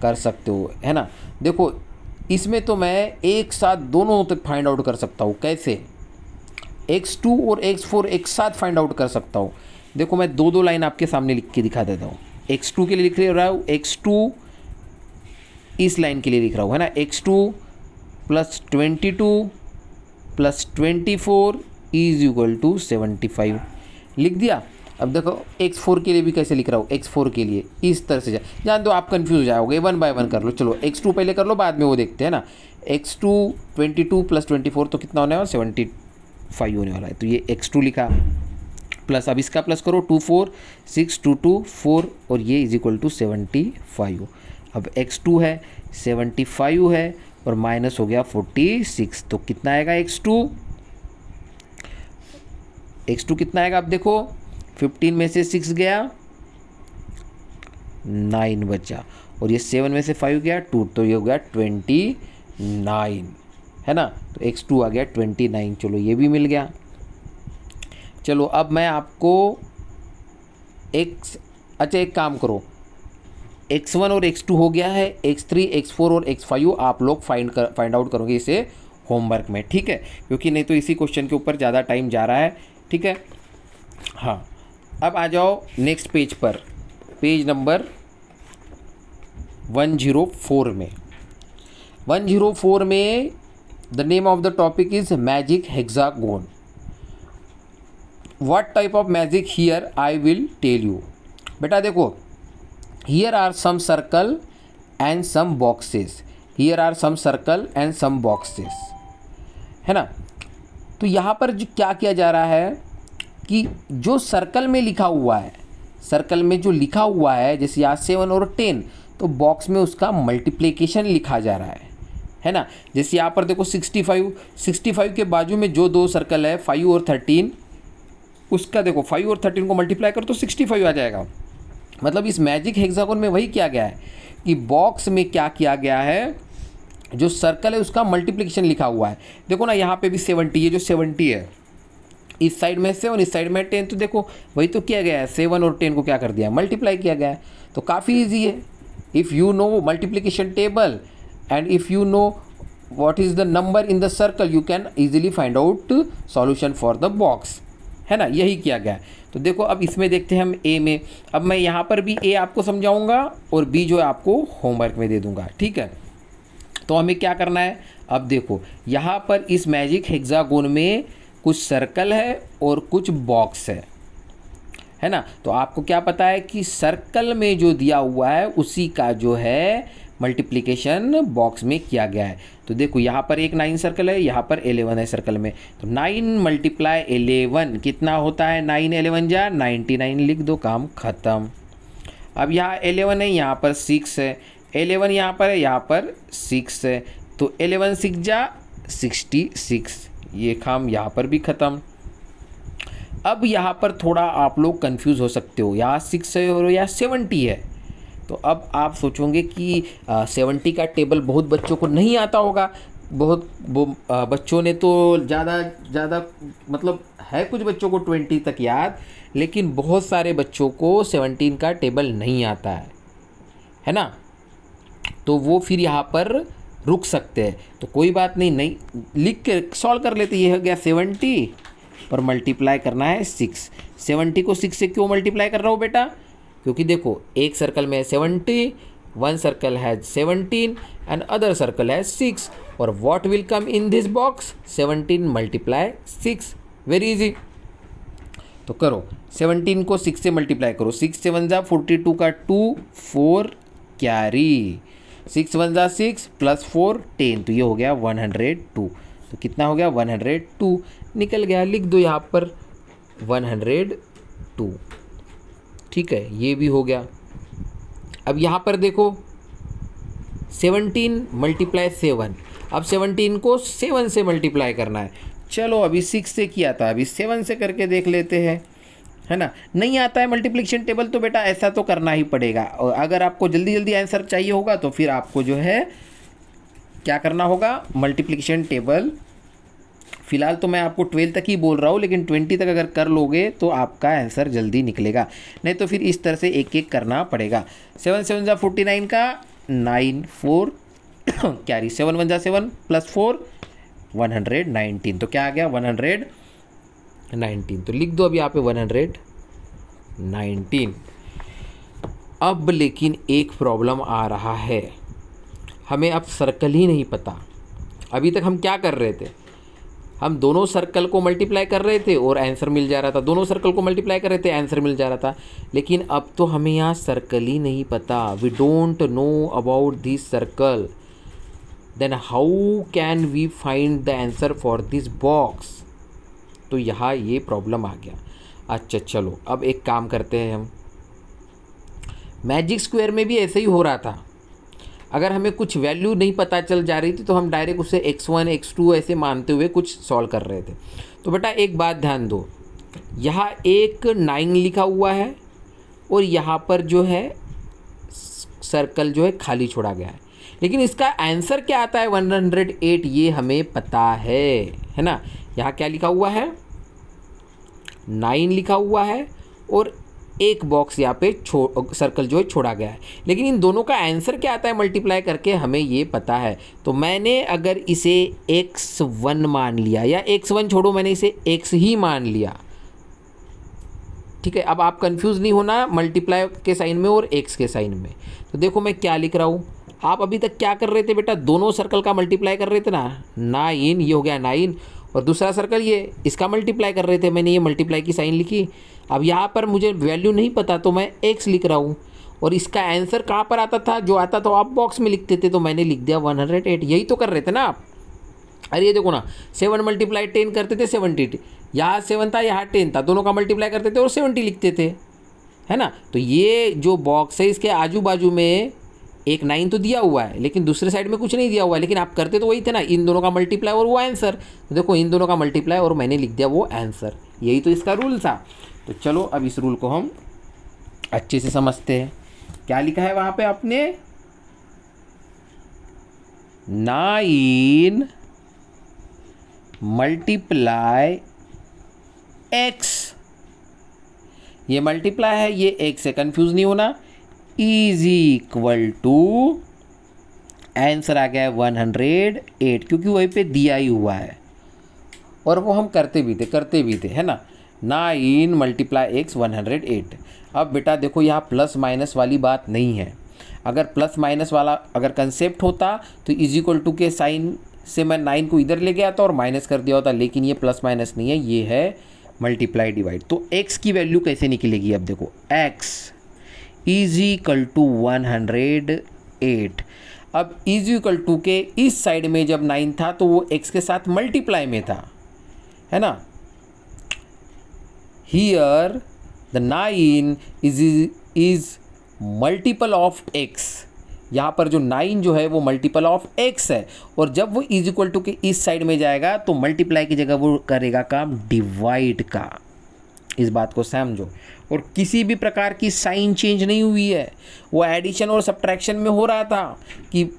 कर सकते हो, है ना। देखो इसमें तो मैं एक साथ दोनों तक फाइंड आउट कर सकता हूँ। कैसे? x2 और x4 एक साथ फाइंड आउट कर सकता हूँ। देखो मैं 2 लाइन आपके सामने लिख के दिखा देता हूँ। x2 के लिए लिख रहा हूँ, x2 इस लाइन के लिए लिख रहा हूँ, है ना। x2 + 22 + 24 = 75 लिख दिया। अब देखो x4 के लिए भी कैसे लिख रहा हूँ, x4 के लिए इस तरह से जान दो, आप कंफ्यूज हो जाओगे, 1 बाय 1 कर लो। चलो x2 पहले कर लो, बाद में वो देखते हैं ना। x2 22 + 24 तो कितना होने वाला, 75 होने वाला है। तो ये x2 लिखा, प्लस अब इसका प्लस करो 2 4 6 2 2 4 और ये = 75। अब x2 है 75 है और माइनस हो गया 46, तो कितना आएगा x2 कितना आएगा। अब देखो 15 में से 6 गया 9 बचा, और ये 7 में से 5 गया 2, तो ये हो गया 29, है ना। तो x2 आ गया 29। चलो ये भी मिल गया। चलो अब मैं आपको अच्छा एक काम करो, x1 और x2 हो गया है, x3 x4 और x5 आप लोग फाइंड आउट करोगे इसे होमवर्क में, ठीक है, क्योंकि नहीं तो इसी क्वेश्चन के ऊपर ज़्यादा टाइम जा रहा है, ठीक है। हाँ अब आ जाओ नेक्स्ट पेज पर, पेज नंबर 104 में। 104 में the name of the topic is magic hexagon. What type of magic here I will tell you. बेटा देखो, here are some circle and some boxes, here are some circle and some boxes, है ना। तो यहाँ पर जो क्या किया जा रहा है कि जो सर्कल में लिखा हुआ है, सर्कल में जो लिखा हुआ है, जैसे यहाँ 7 और 10, तो बॉक्स में उसका मल्टीप्लिकेशन लिखा जा रहा है ना। जैसे यहाँ पर देखो 65 के बाजू में जो 2 सर्कल है 5 और 13, उसका देखो 5 और 13 को मल्टीप्लाई करो तो 65 आ जाएगा। मतलब इस मैजिक हेक्सागोन में वही किया गया है कि बॉक्स में क्या किया गया है, जो सर्कल है उसका मल्टीप्लिकेशन लिखा हुआ है। देखो ना यहाँ पे भी 70, ये जो 70 है, इस साइड में 7 इस साइड में 10, तो देखो वही तो किया गया है, 7 और 10 को क्या कर दिया, मल्टीप्लाई किया गया है। तो काफ़ी ईजी है। If you know multiplication table and if you know what is the number in the circle, you can easily find out solution for the box, है ना। यही किया गया है। तो देखो अब इसमें देखते हैं हम ए में। अब मैं यहाँ पर भी ए आपको समझाऊंगा और बी जो है आपको होमवर्क में दे दूंगा, ठीक है। तो हमें क्या करना है, अब देखो यहाँ पर इस मैजिक हेक्सागोन में कुछ सर्कल है और कुछ बॉक्स है ना। तो आपको क्या पता है कि सर्कल में जो दिया हुआ है उसी का जो है मल्टीप्लिकेशन बॉक्स में किया गया है। तो देखो यहाँ पर एक 9 सर्कल है, यहाँ पर 11 है सर्कल में, तो 9 × 11 कितना होता है, 9 11 जा 99, लिख दो, काम ख़त्म। अब यहाँ 11 है, यहाँ पर 6 है, 11 यहाँ पर है, यहाँ पर 6 है, तो 11 6 जा 66, ये काम यहाँ पर भी ख़त्म। अब यहाँ पर थोड़ा आप लोग कंफ्यूज हो सकते हो, यहाँ 6 है और यहाँ 70 है। तो अब आप सोचोगे कि 70 का टेबल बहुत बच्चों को नहीं आता होगा, बच्चों ने तो ज़्यादा मतलब है कुछ बच्चों को 20 तक याद, लेकिन बहुत सारे बच्चों को 17 का टेबल नहीं आता है ना। तो वो फिर यहाँ पर रुक सकते हैं। तो कोई बात नहीं लिख के सॉल्व कर लेते। ये हो गया 70 और मल्टीप्लाई करना है 6। 70 को 6 से क्यों मल्टीप्लाई कर रहा हूँ बेटा, क्योंकि देखो एक सर्कल में 70, one circle has 17 and other circle has 6, और what will come in this box, 17 × 6, very easy. तो करो 17 को 6 से मल्टीप्लाई करो, 6 7 जा 42 का 2 4 कैरी, 6 वन ज़ा 6 प्लस 4 10, तो ये हो गया 102। तो कितना हो गया 102 निकल गया, लिख दो यहाँ पर 102। ठीक है, ये भी हो गया। अब यहाँ पर देखो 17 मल्टीप्लाई 7, अब 17 को 7 से मल्टीप्लाई करना है। चलो अभी 6 से किया था, अभी 7 से करके देख लेते हैं, है ना। नहीं आता है मल्टीप्लिकेशन टेबल तो बेटा ऐसा तो करना ही पड़ेगा। और अगर आपको जल्दी जल्दी आंसर चाहिए होगा तो फिर आपको जो है क्या करना होगा, मल्टीप्लिकेशन टेबल। फिलहाल तो मैं आपको 12 तक ही बोल रहा हूँ, लेकिन 20 तक अगर कर लोगे तो आपका आंसर जल्दी निकलेगा, नहीं तो फिर इस तरह से एक एक करना पड़ेगा। 7 7 ज़ा 49 का 9 4 कैरी, 7 1 ज़ा 7 प्लस 4 119, तो क्या आ गया 119। तो लिख दो अब यहाँ पे 119। अब लेकिन एक प्रॉब्लम आ रहा है, हमें अब सर्कल ही नहीं पता। अभी तक हम क्या कर रहे थे, हम दोनों सर्कल को मल्टीप्लाई कर रहे थे और आंसर मिल जा रहा था, दोनों सर्कल को मल्टीप्लाई कर रहे थे, आंसर मिल जा रहा था। लेकिन अब तो हमें यहाँ सर्कल ही नहीं पता, we don't know about this circle, then how can we find the answer for this box. तो यहाँ ये प्रॉब्लम आ गया। अच्छा चलो अब एक काम करते हैं हम, मैजिक स्क्वायर में भी ऐसे ही हो रहा था। अगर हमें कुछ वैल्यू नहीं पता चल जा रही थी तो हम डायरेक्ट उसे x1 x2 ऐसे मानते हुए कुछ सॉल्व कर रहे थे। तो बेटा एक बात ध्यान दो, यहाँ एक 9 लिखा हुआ है और यहाँ पर जो है सर्कल जो है खाली छोड़ा गया है, लेकिन इसका आंसर क्या आता है 108, ये हमें पता है ना। यहाँ क्या लिखा हुआ है 9 लिखा हुआ है और एक बॉक्स यहाँ पे सर्कल जो है छोड़ा गया है, लेकिन इन दोनों का आंसर क्या आता है मल्टीप्लाई करके हमें ये पता है। तो मैंने अगर इसे x1 मान लिया, या x1 छोड़ो मैंने इसे x ही मान लिया, ठीक है। अब आप कंफ्यूज नहीं होना मल्टीप्लाई के साइन में और x के साइन में। तो देखो मैं क्या लिख रहा हूँ, आप अभी तक क्या कर रहे थे बेटा, दोनों सर्कल का मल्टीप्लाई कर रहे थे ना, 9 ये हो गया 9, और दूसरा सर्कल ये इसका मल्टीप्लाई कर रहे थे, मैंने ये मल्टीप्लाई की साइन लिखी। अब यहाँ पर मुझे वैल्यू नहीं पता तो मैं x लिख रहा हूँ, और इसका आंसर कहाँ पर आता था, जो आता था आप बॉक्स में लिखते थे, तो मैंने लिख दिया 108। यही तो कर रहे थे ना आप। अरे ये देखो ना, 7 मल्टीप्लाई 10 करते थे 70, यहाँ 7 था यहाँ 10 था, दोनों का मल्टीप्लाई करते थे और 70 लिखते थे, है ना। तो ये जो बॉक्स है इसके आजू बाजू में एक 9 तो दिया हुआ है, लेकिन दूसरे साइड में कुछ नहीं दिया हुआ है, लेकिन आप करते तो वही थे ना, इन दोनों का मल्टीप्लाई और वो आंसर। तो देखो इन दोनों का मल्टीप्लाई और मैंने लिख दिया वो आंसर, यही तो इसका रूल था। तो चलो अब इस रूल को हम अच्छे से समझते हैं। क्या लिखा है वहाँ पे आपने, 9 मल्टीप्लाई x, ये मल्टीप्लाई है ये x से, कंफ्यूज नहीं होना, इज इक्वल टू आंसर आ गया है 108, क्योंकि वहीं पे दिया ही हुआ है और वो हम करते भी थे है ना। 9 मल्टीप्लाई x 108। अब बेटा देखो यहाँ प्लस माइनस वाली बात नहीं है, अगर प्लस माइनस वाला अगर कंसेप्ट होता तो इज इक्वल टू के साइन से मैं 9 को इधर ले गया था और माइनस कर दिया होता, लेकिन ये प्लस माइनस नहीं है, ये है मल्टीप्लाई डिवाइड। तो x की वैल्यू कैसे निकलेगी, अब देखो x इज इक्वल टू 108। अब इज इक्वल टू के इस साइड में जब 9 था तो वो x के साथ मल्टीप्लाई में था, है ना। Here the 9 is multiple of x, यहाँ पर जो 9 जो है वो मल्टीपल ऑफ x है, और जब वो इज इक्वल टू के इस साइड में जाएगा तो मल्टीप्लाई की जगह वो करेगा काम डिवाइड का। इस बात को समझो, और किसी भी प्रकार की साइन चेंज नहीं हुई है, वो एडिशन और सब्ट्रैक्शन में हो रहा था कि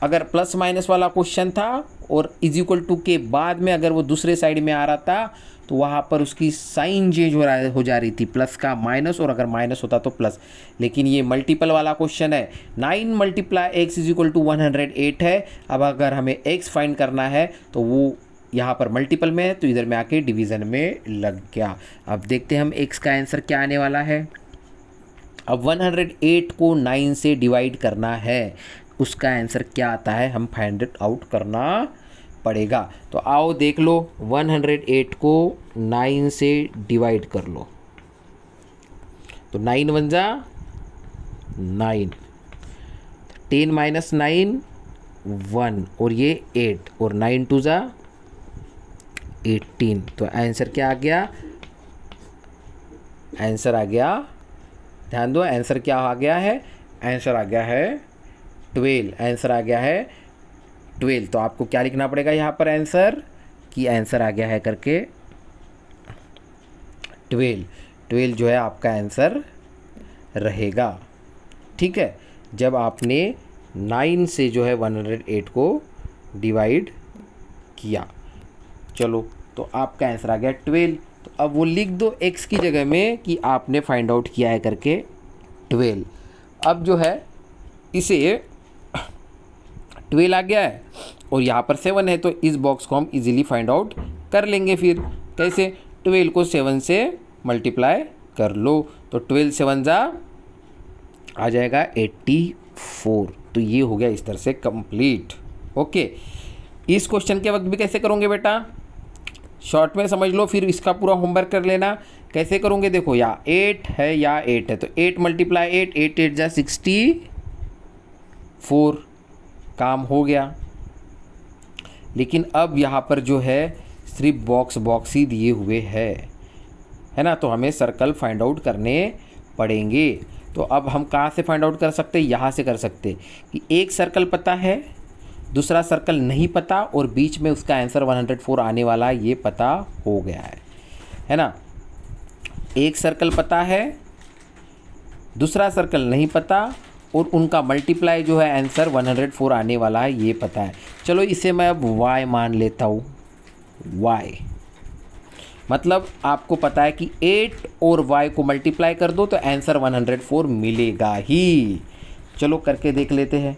अगर प्लस माइनस वाला क्वेश्चन था और इज इक्वल टू के बाद में अगर वो दूसरे साइड में आ रहा था तो वहाँ पर उसकी साइन चेंज हो जा रही थी, प्लस का माइनस और अगर माइनस होता तो प्लस। लेकिन ये मल्टीपल वाला क्वेश्चन है, 9 multiply x is equal to 108 है। अब अगर हमें x फाइंड करना है तो वो यहाँ पर मल्टीपल में है तो इधर में आके डिवीज़न में लग गया। अब देखते हैं हम x का आंसर क्या आने वाला है। अब 108 को 9 से डिवाइड करना है, उसका आंसर क्या आता है हम फाइंड इट आउट करना पड़ेगा। तो आओ देख लो, 108 को 9 से डिवाइड कर लो, तो 9 1 जा 9, 10 माइनस 9 1 और ये 8 और 9 2 ज़ा 18। तो आंसर क्या आ गया? आंसर आ गया, ध्यान दो, आंसर क्या आ गया है? आंसर आ गया है 12। आंसर आ गया है 12। तो आपको क्या लिखना पड़ेगा यहाँ पर आंसर, कि आंसर आ गया है करके 12। 12 जो है आपका आंसर रहेगा। ठीक है, जब आपने 9 से जो है 108 को डिवाइड किया। चलो, तो आपका आंसर आ गया 12। तो अब वो लिख दो x की जगह में कि आपने फाइंड आउट किया है करके 12। अब जो है इसे 12 आ गया है और यहाँ पर 7 है, तो इस बॉक्स को हम इजीली फाइंड आउट कर लेंगे। फिर कैसे? 12 को 7 से मल्टीप्लाई कर लो, तो 12 7 जा आ जाएगा 84। तो ये हो गया इस तरह से कंप्लीट। ओके, इस क्वेश्चन के वक्त भी कैसे करोगे बेटा? शॉर्ट में समझ लो, फिर इसका पूरा होमवर्क कर लेना। कैसे करोगे? देखो, या 8 है या 8 है, तो 8 मल्टीप्लाई 8, 8 8 जा 64, काम हो गया। लेकिन अब यहाँ पर जो है सिर्फ बॉक्स ही दिए हुए है ना, तो हमें सर्कल फाइंड आउट करने पड़ेंगे। तो अब हम कहाँ से फाइंड आउट कर सकते हैं? यहाँ से कर सकते हैं कि एक सर्कल पता है, दूसरा सर्कल नहीं पता, और बीच में उसका आंसर 104 आने वाला है, ये पता हो गया है ना। एक सर्कल पता है, दूसरा सर्कल नहीं पता, और उनका मल्टीप्लाई जो है आंसर 104 आने वाला है, ये पता है। चलो, इसे मैं अब y मान लेता हूँ। y मतलब आपको पता है कि 8 और y को मल्टीप्लाई कर दो तो आंसर 104 मिलेगा ही। चलो करके देख लेते हैं,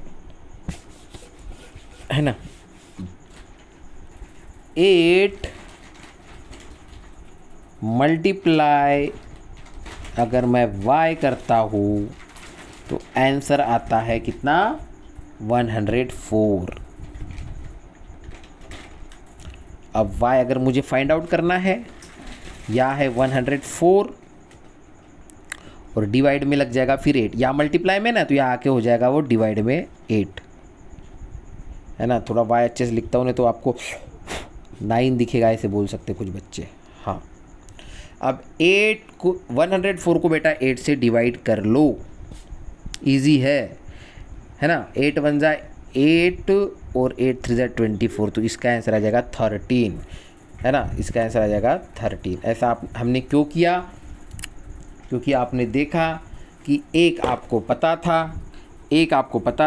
है ना। 8 मल्टीप्लाई अगर मैं y करता हूँ तो आंसर आता है कितना? 104। अब y अगर मुझे फाइंड आउट करना है, या है 104 और डिवाइड में लग जाएगा फिर 8, या मल्टीप्लाई में ना, तो यहाँ आके हो जाएगा वो डिवाइड में 8, है ना। थोड़ा y अच्छे से लिखता हूँ, नहीं तो आपको 9 दिखेगा, ऐसे बोल सकते कुछ बच्चे। हाँ, अब 8 को 104 को बेटा 8 से डिवाइड कर लो, इजी है ना। 8 1 जा 8 और 8 3 जा 24, तो इसका आंसर आ जाएगा 13, है ना। इसका आंसर आ जाएगा 13। ऐसा हमने क्यों किया? क्योंकि आपने देखा कि एक आपको पता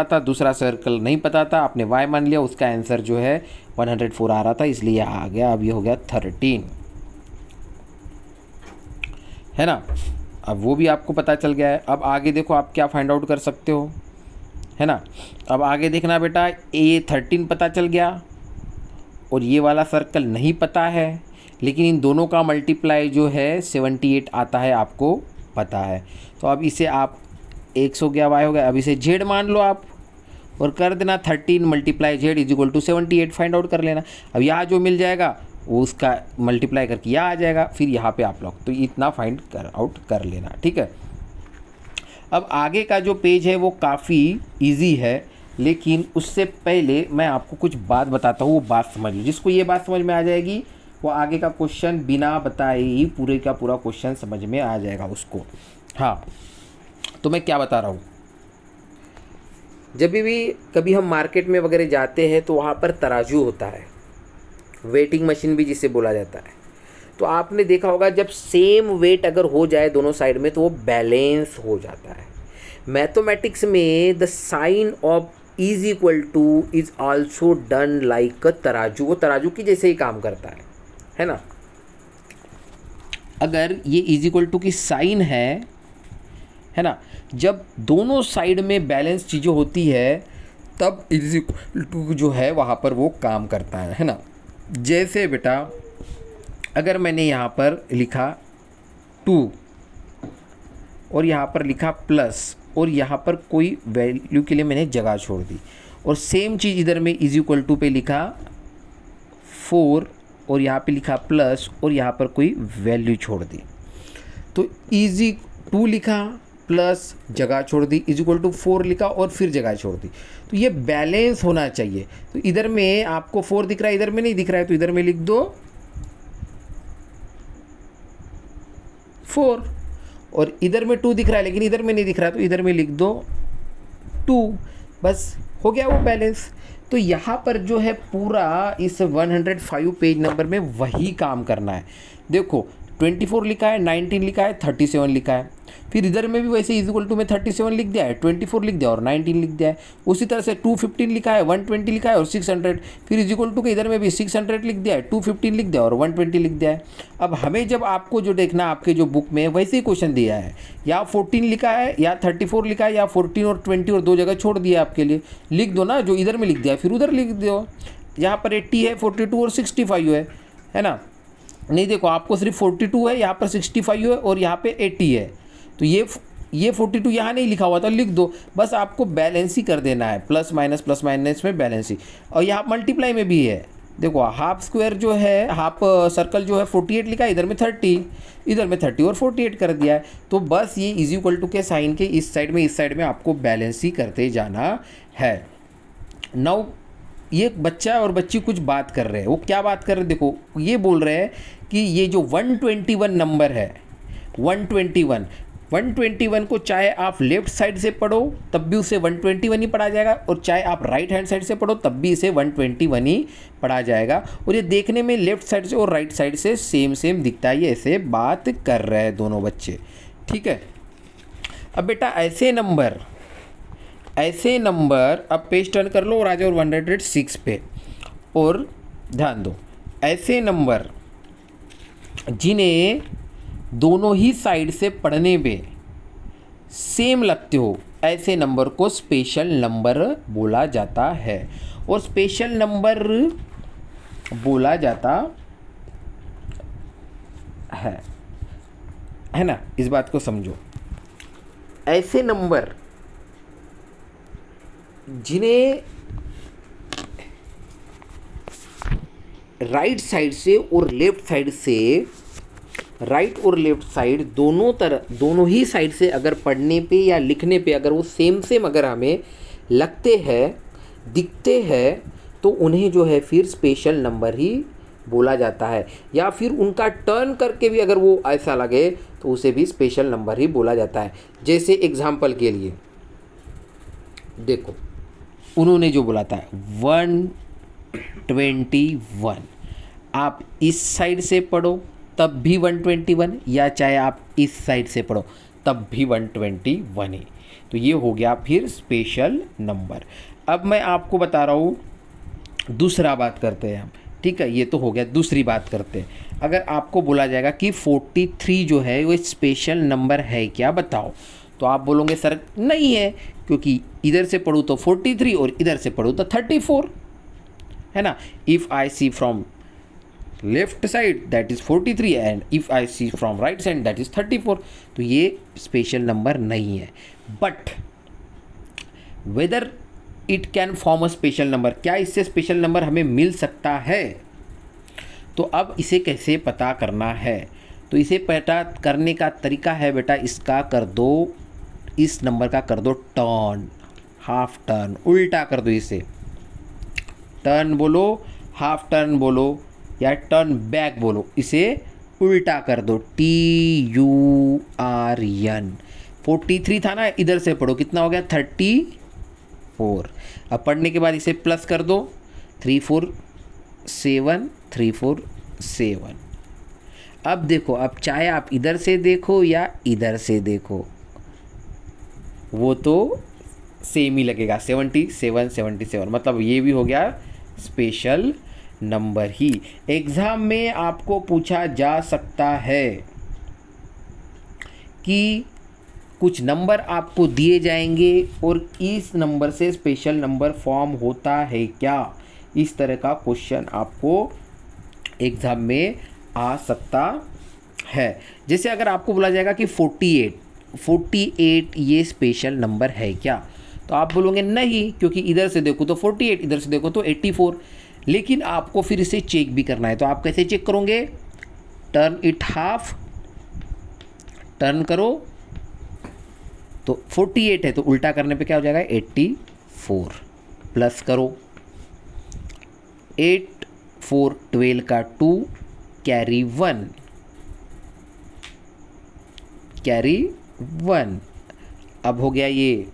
था, दूसरा सर्कल नहीं पता था, आपने y मान लिया, उसका आंसर जो है 104 आ रहा था, इसलिए आ गया। अब ये हो गया 13, है ना। अब वो भी आपको पता चल गया है। अब आगे देखो आप क्या फाइंड आउट कर सकते हो, है ना। अब आगे देखना बेटा, ये 13 पता चल गया और ये वाला सर्कल नहीं पता है, लेकिन इन दोनों का मल्टीप्लाई जो है 78 आता है, आपको पता है। तो अब इसे आप 100 हो गया, y हो गया, अब इसे z मान लो आप और कर देना 13 multiply z is equal to 78, find out कर लेना। अब यहाँ जो मिल जाएगा वो उसका मल्टीप्लाई करके यहाँ आ जाएगा, फिर यहाँ पे आप लोग तो इतना फाइंड आउट कर लेना, ठीक है। अब आगे का जो पेज है वो काफ़ी इजी है, लेकिन उससे पहले मैं आपको कुछ बात बताता हूँ, वो बात समझ लो। जिसको ये बात समझ में आ जाएगी वो आगे का क्वेश्चन बिना बताए ही पूरे का पूरा क्वेश्चन समझ में आ जाएगा उसको। हाँ, तो मैं क्या बता रहा हूँ, जब भी कभी हम मार्केट में वगैरह जाते हैं तो वहाँ पर तराजू होता है, वेटिंग मशीन भी जिसे बोला जाता है। तो आपने देखा होगा जब सेम वेट अगर हो जाए दोनों साइड में तो वो बैलेंस हो जाता है। मैथमेटिक्स में the sign of is equal to is also done like a तराजू, वो तराजू की जैसे ही काम करता है ना। अगर ये इज इक्वल टू की साइन है ना, जब दोनों साइड में बैलेंस चीज़ें होती है तब इज इक्वल टू जो है वहाँ पर वो काम करता है ना। जैसे बेटा अगर मैंने यहाँ पर लिखा 2 और यहाँ पर लिखा प्लस और यहाँ पर कोई वैल्यू के लिए मैंने जगह छोड़ दी, और सेम चीज़ इधर में इज इक्वल टू पे लिखा 4 और यहाँ पे लिखा प्लस और यहाँ पर कोई वैल्यू छोड़ दी, तो इजी 2 लिखा प्लस जगह छोड़ दी इज इक्वल टू 4 लिखा और फिर जगह छोड़ दी। तो ये बैलेंस होना चाहिए। तो इधर में आपको 4 दिख रहा है, इधर में नहीं दिख रहा है, तो इधर में लिख दो 4, और इधर में 2 दिख रहा है लेकिन इधर में नहीं दिख रहा है, तो इधर में लिख दो 2। बस हो गया वो बैलेंस। तो यहाँ पर जो है पूरा इस 105 पेज नंबर में वही काम करना है। देखो 24 लिखा है, 19 लिखा है, 37 लिखा है, फिर इधर में भी वैसे इज इक्वल टू में 37 लिख दिया है, 24 लिख दिया और 19 लिख दिया है। उसी तरह से 215 लिखा है, 120 लिखा है और 600, फिर इज इक्वल टू के इधर में भी 600 लिख दिया है, 215 लिख दिया और 120 लिख दिया है। अब हमें जब आपको जो देखना आपके जो बुक में वैसे ही क्वेश्चन दिया है, या 14 लिखा है या 34 लिखा है या 14 और 20 और 2 जगह छोड़ दिया आपके लिए, लिख दो ना, जो इधर में लिख दिया फिर उधर लिख दो। यहाँ पर 80 है, 42 और 65 है ना। नहीं देखो आपको सिर्फ 42 है, यहाँ पर 65 है और यहाँ पे 80 है, तो ये 42 यहाँ नहीं लिखा हुआ था, लिख दो। बस आपको बैलेंस ही कर देना है, प्लस माइनस में बैलेंस ही। और यहाँ मल्टीप्लाई में भी है, देखो हाफ स्क्वायर जो है, हाफ सर्कल जो है 48 लिखा है, इधर में 30, इधर में 30 और 48 कर दिया है। तो बस ये इज इक्वल टू के साइन के इस साइड में आपको बैलेंस ही करते जाना है। नाउ ये बच्चा और बच्ची कुछ बात कर रहे हैं, वो क्या बात कर रहे हैं, देखो ये बोल रहे हैं कि ये जो 121 नंबर है, 121 को चाहे आप लेफ्ट साइड से पढ़ो तब भी उसे 121 ही पढ़ा जाएगा, और चाहे आप राइट हैंड साइड से पढ़ो तब भी इसे 121 ही पढ़ा जाएगा। और ये देखने में लेफ्ट साइड से और राइट साइड से सेम दिखता है, ये ऐसे बात कर रहे हैं दोनों बच्चे, ठीक है। अब बेटा ऐसे नंबर अब पेज टर्न कर लो और आ जाओ 106 पे, और ध्यान दो ऐसे नंबर जिन्हें दोनों ही साइड से पढ़ने पे सेम लगते हो, ऐसे नंबर को स्पेशल नंबर बोला जाता है। और स्पेशल नंबर बोला जाता है ना, इस बात को समझो। ऐसे नंबर जिन्हें राइट साइड से और लेफ्ट साइड से, राइट और लेफ्ट साइड दोनों ही साइड से अगर पढ़ने पे या लिखने पे अगर वो सेम अगर हमें लगते हैं, दिखते हैं, तो उन्हें जो है फिर स्पेशल नंबर ही बोला जाता है। या फिर उनका टर्न करके भी अगर वो ऐसा लगे तो उसे भी स्पेशल नंबर ही बोला जाता है। जैसे एग्जाम्पल के लिए देखो, उन्होंने जो बोला था 121, आप इस साइड से पढ़ो तब भी 121, या चाहे आप इस साइड से पढ़ो तब भी 121 ही, तो ये हो गया फिर स्पेशल नंबर। अब मैं आपको बता रहा हूँ दूसरा बात करते हैं हम, ठीक है, ये तो हो गया। दूसरी बात करते हैं, अगर आपको बोला जाएगा कि 43 जो है वो स्पेशल नंबर है क्या, बताओ, तो आप बोलोगे सर नहीं है, क्योंकि इधर से पढ़ूँ तो 43 और इधर से पढ़ूँ तो 34, है ना। If I see from left side that is 43 and if I see from right side that is 34, तो ये स्पेशल नंबर नहीं है। But whether it can form a special number, क्या इससे स्पेशल नंबर हमें मिल सकता है। तो अब इसे कैसे पता करना है, तो इसे पता करने का तरीका है बेटा, इसका कर दो, इस नंबर का कर दो टर्न, हाफ टर्न, उल्टा कर दो इसे, टर्न बोलो, हाफ टर्न बोलो या टर्न बैक बोलो, इसे उल्टा कर दो, TURN। 43 था ना, इधर से पढ़ो, कितना हो गया 34। अब पढ़ने के बाद इसे प्लस कर दो, 347। अब देखो, अब चाहे आप इधर से देखो या इधर से देखो वो तो सेम ही लगेगा, 77, मतलब ये भी हो गया स्पेशल नंबर ही। एग्ज़ाम में आपको पूछा जा सकता है कि कुछ नंबर आपको दिए जाएंगे और इस नंबर से स्पेशल नंबर फॉर्म होता है क्या, इस तरह का क्वेश्चन आपको एग्ज़ाम में आ सकता है। जैसे अगर आपको बोला जाएगा कि 48 ये स्पेशल नंबर है क्या, तो आप बोलोगे नहीं, क्योंकि इधर से देखो तो 48, इधर से देखो तो 84। लेकिन आपको फिर इसे चेक भी करना है, तो आप कैसे चेक करोगे, टर्न इट हाफ, टर्न करो तो 48 है तो उल्टा करने पे क्या हो जाएगा 84, प्लस करो 8 4 12 का 2 कैरी 1, कैरी 1। अब हो गया ये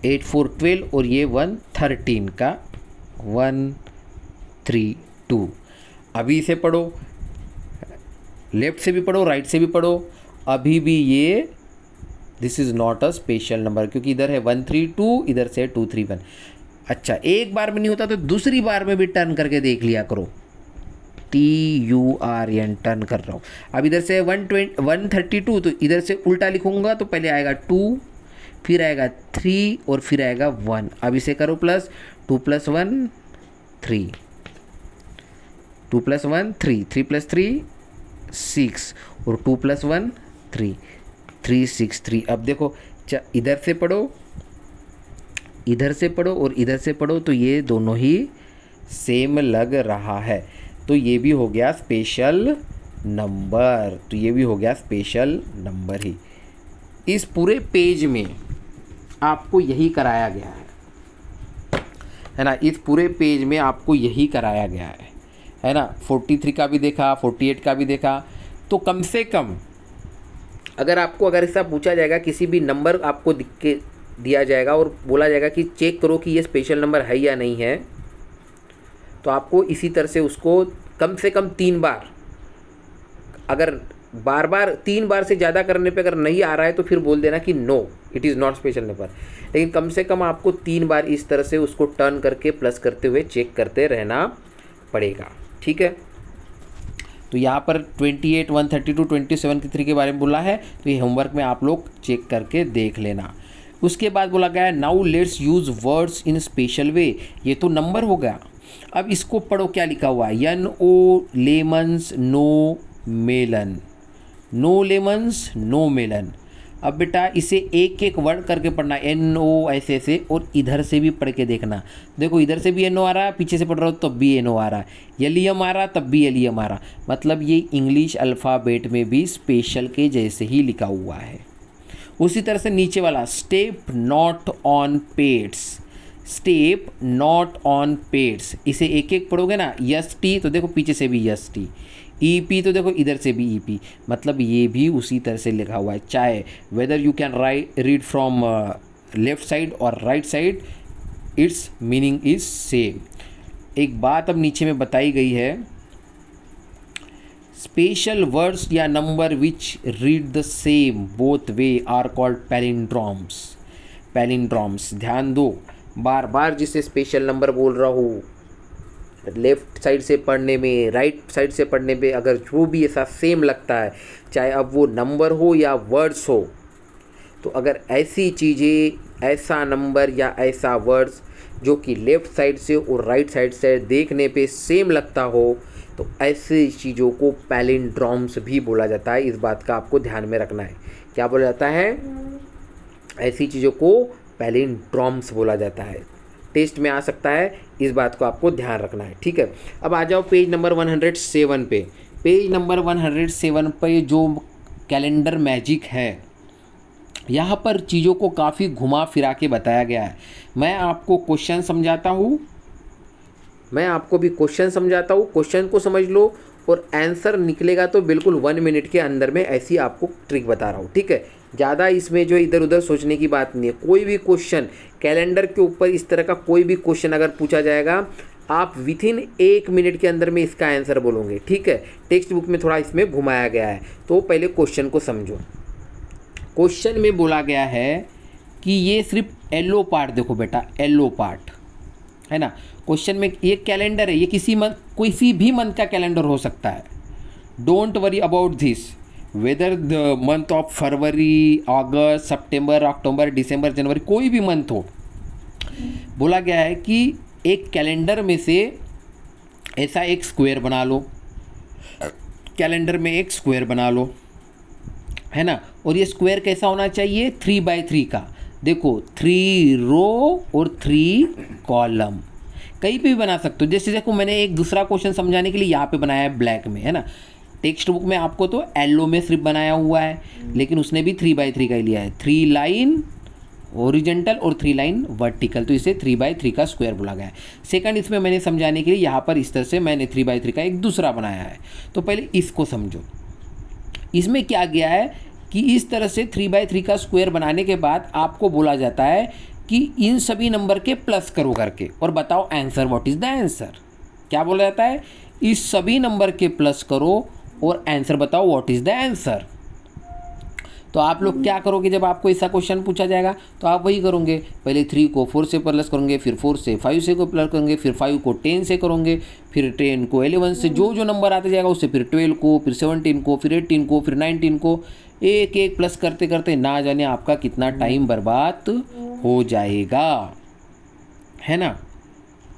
8 4 12 और ये 1 13 का 1 3 2। अभी इसे पढ़ो, लेफ्ट से भी पढ़ो राइट से भी पढ़ो, अभी भी ये this is not a special number, क्योंकि इधर है 132, इधर से 231। अच्छा, एक बार में नहीं होता तो दूसरी बार में भी टर्न करके देख लिया करो। TURN टर्न कर रहा हूँ। अब इधर से 132 तो इधर से उल्टा लिखूंगा तो पहले आएगा 2, फिर आएगा 3 और फिर आएगा 1। अब इसे करो प्लस, 2 + 1 3, 2 + 1 3, 3 + 3 6 और 2 + 1 3, 3 6 3। अब देखो इधर से पढ़ो, इधर से पढ़ो और इधर से पढ़ो तो ये दोनों ही सेम लग रहा है, तो ये भी हो गया स्पेशल नंबर, तो ये भी हो गया स्पेशल नंबर ही। इस पूरे पेज में आपको यही कराया गया है ना, इस पूरे पेज में आपको यही कराया गया है ना। 43 का भी देखा, 48 का भी देखा। तो कम से कम अगर ऐसा पूछा जाएगा, किसी भी नंबर आपको दिख के दिया जाएगा और बोला जाएगा कि चेक करो कि ये स्पेशल नंबर है या नहीं है, तो आपको इसी तरह से उसको कम से कम 3 बार, अगर बार बार 3 बार से ज़्यादा करने पे अगर नहीं आ रहा है तो फिर बोल देना कि no it is not special number. लेकिन कम से कम आपको 3 बार इस तरह से उसको टर्न करके प्लस करते हुए चेक करते रहना पड़ेगा, ठीक है। तो यहाँ पर 28 132 27 के 3 के बारे में बोला है, तो ये होमवर्क में आप लोग चेक करके देख लेना। उसके बाद बोला गया है now let's use words in special वे। ये तो नंबर हो गया। अब इसको पढ़ो क्या लिखा हुआ है, NO lemons no melon, no lemons no melon. अब बेटा इसे एक एक वर्ड करके पढ़ना, NO ऐसे ऐसे, और इधर से भी पढ़ के देखना। देखो इधर से भी NO आ रहा है, पीछे से पढ़ रहा हो तब भी NO आ रहा है, एलियम आ रहा तब भी एलियम आ रहा, मतलब ये इंग्लिश अल्फ़ाबेट में भी स्पेशल के जैसे ही लिखा हुआ है। उसी तरह से नीचे वाला step not on pets, step not on pets, इसे एक एक पढ़ोगे ना। ST तो देखो पीछे से भी ST, EP तो देखो इधर से भी EP, मतलब ये भी उसी तरह से लिखा हुआ है। चाहे whether you can read from left side और right side, its meaning is same. एक बात अब नीचे में बताई गई है, स्पेशल वर्ड्स या number which read the same both way are called palindromes. Palindromes ध्यान दो, बार बार जिसे स्पेशल नंबर बोल रहा हूँ, लेफ्ट साइड से पढ़ने में राइट साइड से पढ़ने पे अगर जो भी ऐसा सेम लगता है, चाहे अब वो नंबर हो या वर्ड्स हो, तो अगर ऐसी चीज़ें, ऐसा नंबर या ऐसा वर्ड्स जो कि लेफ़्ट साइड से और राइट साइड से देखने पे सेम लगता हो, तो ऐसी चीज़ों को पैलिंड्रोम्स भी बोला जाता है। इस बात का आपको ध्यान में रखना है। क्या बोला जाता है? ऐसी चीज़ों को पैलिंड्रोम्स बोला जाता है। टेस्ट में आ सकता है, इस बात को आपको ध्यान रखना है, ठीक है। अब आ जाओ पेज नंबर 107 पे। पेज नंबर 107 पे जो कैलेंडर मैजिक है, यहाँ पर चीज़ों को काफ़ी घुमा फिरा के बताया गया है। मैं आपको क्वेश्चन समझाता हूँ, मैं आपको भी क्वेश्चन समझाता हूँ, क्वेश्चन को समझ लो और आंसर निकलेगा तो बिल्कुल 1 मिनट के अंदर में। ऐसी आपको ट्रिक बता रहा हूँ, ठीक है। ज़्यादा इसमें जो इधर उधर सोचने की बात नहीं है। कोई भी क्वेश्चन कैलेंडर के ऊपर इस तरह का कोई भी क्वेश्चन अगर पूछा जाएगा, आप विथिन 1 मिनट के अंदर में इसका आंसर बोलोगे, ठीक है। टेक्स्ट बुक में थोड़ा इसमें घुमाया गया है, तो पहले क्वेश्चन को समझो। क्वेश्चन में बोला गया है कि ये सिर्फ येलो पार्ट देखो बेटा, येलो पार्ट है ना। क्वेश्चन में ये कैलेंडर है, ये किसी भी मंथ का कैलेंडर हो सकता है। Don't worry about this, whether the month of February, August, September, October, December, January, कोई भी मंथ हो। बोला गया है कि एक कैलेंडर में से ऐसा एक स्क्वायर बना लो, कैलेंडर में एक स्क्वायर बना लो, है ना। और ये स्क्वायर कैसा होना चाहिए? 3x3 का। देखो 3 रो और 3 कॉलम, कहीं पे भी बना सकते हो। जैसे देखो मैंने एक दूसरा क्वेश्चन समझाने के लिए यहाँ पे बनाया है ब्लैक में, है ना। टेक्स्ट बुक में आपको तो येलो में सिर्फ बनाया हुआ है, लेकिन उसने भी 3x3 का ही लिया है, 3 लाइन ओरिजेंटल और 3 लाइन वर्टिकल, तो इसे 3x3 का स्क्वायर बोला गया है। सेकंड, इसमें मैंने समझाने के लिए यहाँ पर इस तरह से मैंने 3x3 का एक दूसरा बनाया है। तो पहले इसको समझो, इसमें क्या गया है कि इस तरह से 3x3 का स्क्वायर बनाने के बाद आपको बोला जाता है कि इन सभी नंबर के प्लस करो करके और बताओ answer, what is the answer. क्या बोला जाता है, इस सभी नंबर के प्लस करो और आंसर बताओ, व्हाट इज द आंसर। तो आप लोग क्या करोगे जब आपको ऐसा क्वेश्चन पूछा जाएगा, तो आप वही करोगे, पहले 3 को 4 से प्लस करोगे, फिर 4 से 5 से को प्लस करोगे, फिर 5 को 10 से करोगे, फिर 10 को 11 से, जो जो नंबर आता जाएगा उससे, फिर 12 को, फिर 17 को, फिर 18 को, फिर 19 को, एक एक प्लस करते करते ना जाने आपका कितना टाइम बर्बाद हो जाएगा, है ना।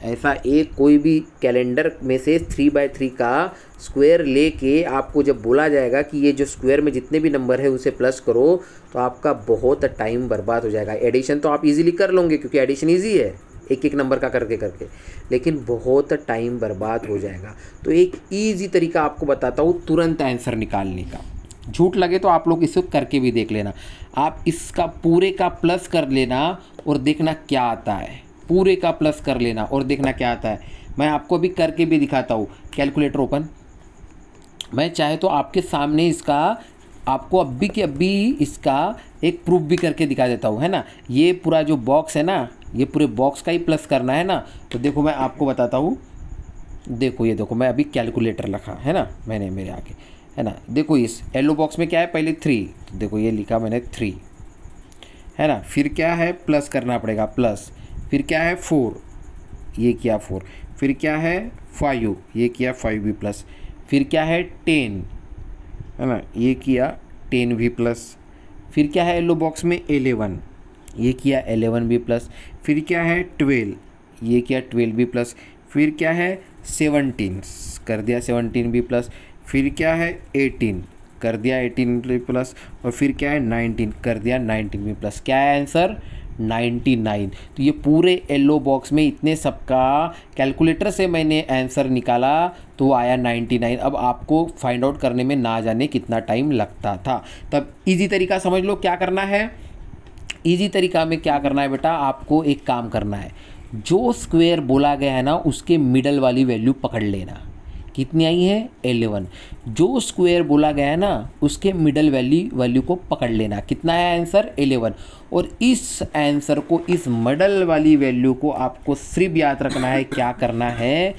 ऐसा एक कोई भी कैलेंडर में से 3x3 का स्क्वायर लेके आपको जब बोला जाएगा कि ये जो स्क्वायर में जितने भी नंबर है उसे प्लस करो, तो आपका बहुत टाइम बर्बाद हो जाएगा। एडिशन तो आप इजीली कर लोगे क्योंकि एडिशन इजी है, एक एक नंबर का करके करके, लेकिन बहुत टाइम बर्बाद हो जाएगा। तो एक ईजी तरीका आपको बताता हूँ तुरंत आंसर निकालने का। झूठ लगे तो आप लोग इसको करके भी देख लेना। आप इसका पूरे का प्लस कर लेना और देखना क्या आता है, पूरे का प्लस कर लेना और देखना क्या आता है। मैं आपको अभी करके भी दिखाता हूँ। कैलकुलेटर ओपन, मैं चाहे तो आपके सामने इसका आपको अभी के अभी इसका एक प्रूफ भी करके दिखा देता हूँ, है ना। ये पूरा जो बॉक्स है ना, ये पूरे बॉक्स का ही प्लस करना है ना। तो देखो मैं आपको बताता हूँ, देखो ये देखो मैं अभी कैलकुलेटर लिखा है ना मैंने मेरे आगे, है ना। देखो इस येलो बॉक्स में क्या है, पहले 3, तो देखो ये लिखा मैंने 3, है ना। फिर क्या है, प्लस करना पड़ेगा, प्लस, फिर क्या है 4, ये किया 4, फिर क्या है 5, ये किया 5 भी प्लस, फिर क्या है 10, है ना, ये किया 10 भी प्लस, फिर क्या है येलो बॉक्स में 11, ये किया 11 भी प्लस, फिर क्या है 12, ये किया 12 भी प्लस, फिर क्या है 17, कर दिया 17 भी प्लस, फिर क्या है 18, कर दिया 18 भी प्लस, और फिर क्या है 19, कर दिया 19 भी प्लस। क्या है आंसर, 99। तो ये पूरे येलो बॉक्स में इतने सबका कैलकुलेटर से मैंने आंसर निकाला तो आया 99। अब आपको फाइंड आउट करने में ना जाने कितना टाइम लगता था। तब इजी तरीका समझ लो क्या करना है। इजी तरीका में क्या करना है बेटा, आपको एक काम करना है, जो स्क्वायर बोला गया है ना उसके मिडल वाली वैल्यू पकड़ लेना। कितनी आई है, 11। जो स्क्वायर बोला गया है ना उसके मिडल वैल्यू को पकड़ लेना। कितना है आंसर, 11। और इस आंसर को, इस मिडल वाली वैल्यू को आपको सिर्फ याद रखना है, क्या करना है,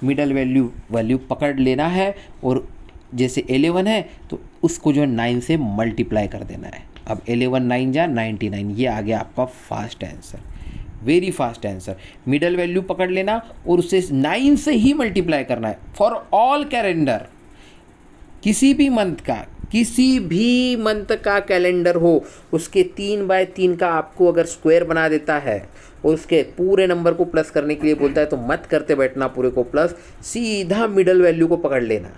मिडल वैल्यू पकड़ लेना है, और जैसे 11 है तो उसको जो है 9 से मल्टीप्लाई कर देना है। अब 11 9 जा 99, ये आ गया आपका fast answer, very fast answer. Middle value पकड़ लेना और उसे 9 से ही मल्टीप्लाई करना है फॉर ऑल कैलेंडर। किसी भी मंथ का कैलेंडर हो, उसके 3x3 का आपको अगर स्क्वायर बना देता है और उसके पूरे नंबर को प्लस करने के लिए बोलता है तो मत करते बैठना पूरे को प्लस, सीधा मिडल वैल्यू को पकड़ लेना,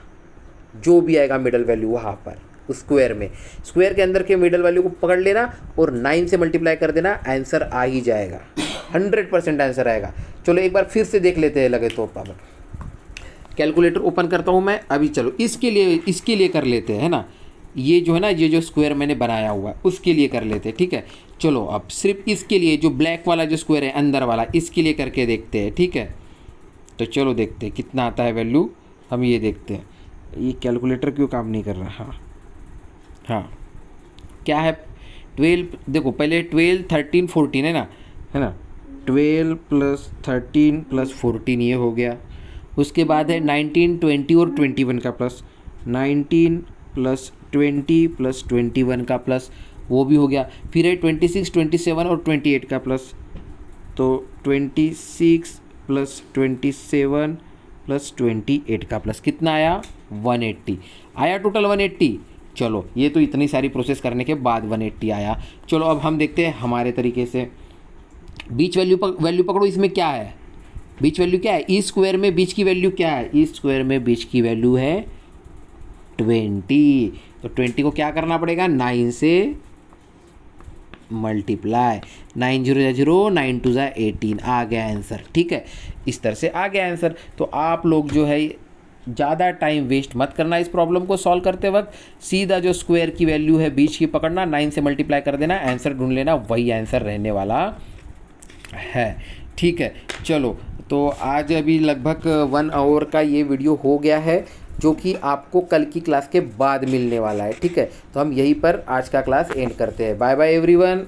जो भी आएगा मिडल वैल्यू वहाँ पर उस स्क्वायर में, स्क्वायर के अंदर के मिडल वैल्यू को पकड़ लेना और 9 से मल्टीप्लाई कर देना, आंसर आ ही जाएगा, 100% आंसर आएगा। चलो एक बार फिर से देख लेते हैं, लगे तो पावर कैलकुलेटर ओपन करता हूँ मैं अभी। चलो इसके लिए कर लेते हैं, है ना। ये जो है ना, ये जो स्क्वायर मैंने बनाया हुआ है उसके लिए कर लेते हैं, ठीक है। चलो अब सिर्फ इसके लिए, जो ब्लैक वाला जो स्क्वायर है अंदर वाला, इसके लिए करके देखते हैं, ठीक है। तो चलो देखते हैं कितना आता है वैल्यू, हम ये देखते हैं। ये कैलकुलेटर क्यों काम नहीं कर रहा, हाँ क्या है 12, देखो पहले 12 13 14 है ना, 12 + 13 + 14 ये हो गया। उसके बाद है 19 20 और 21 का प्लस, 19 + 20 + 21 का प्लस, वो भी हो गया। फिर है 26 27 और 28 का प्लस, तो 26 + 27 + 28 का प्लस, कितना आया 180 आया, टोटल 180। चलो ये तो इतनी सारी प्रोसेस करने के बाद 180 आया। चलो अब हम देखते हैं हमारे तरीके से। बीच वैल्यू पकड़ो, इसमें क्या है, बीच वैल्यू क्या है, ई स्क्वायर में बीच की वैल्यू क्या है, ई स्क्वायर में बीच की वैल्यू है 20। तो 20 को क्या करना पड़ेगा, 9 से मल्टीप्लाई, 9 0 0 9 2 18, आ गया आंसर, ठीक है। इस तरह से आ गया आंसर। तो आप लोग जो है ज़्यादा टाइम वेस्ट मत करना इस प्रॉब्लम को सॉल्व करते वक्त, सीधा जो स्क्वायर की वैल्यू है बीच की पकड़ना, 9 से मल्टीप्लाई कर देना, आंसर ढूंढ लेना, वही आंसर रहने वाला है। ठीक है, चलो तो आज अभी लगभग 1 आवर का ये वीडियो हो गया है, जो कि आपको कल की क्लास के बाद मिलने वाला है। ठीक है, तो हम यहीं पर आज का क्लास एंड करते हैं। Bye bye everyone.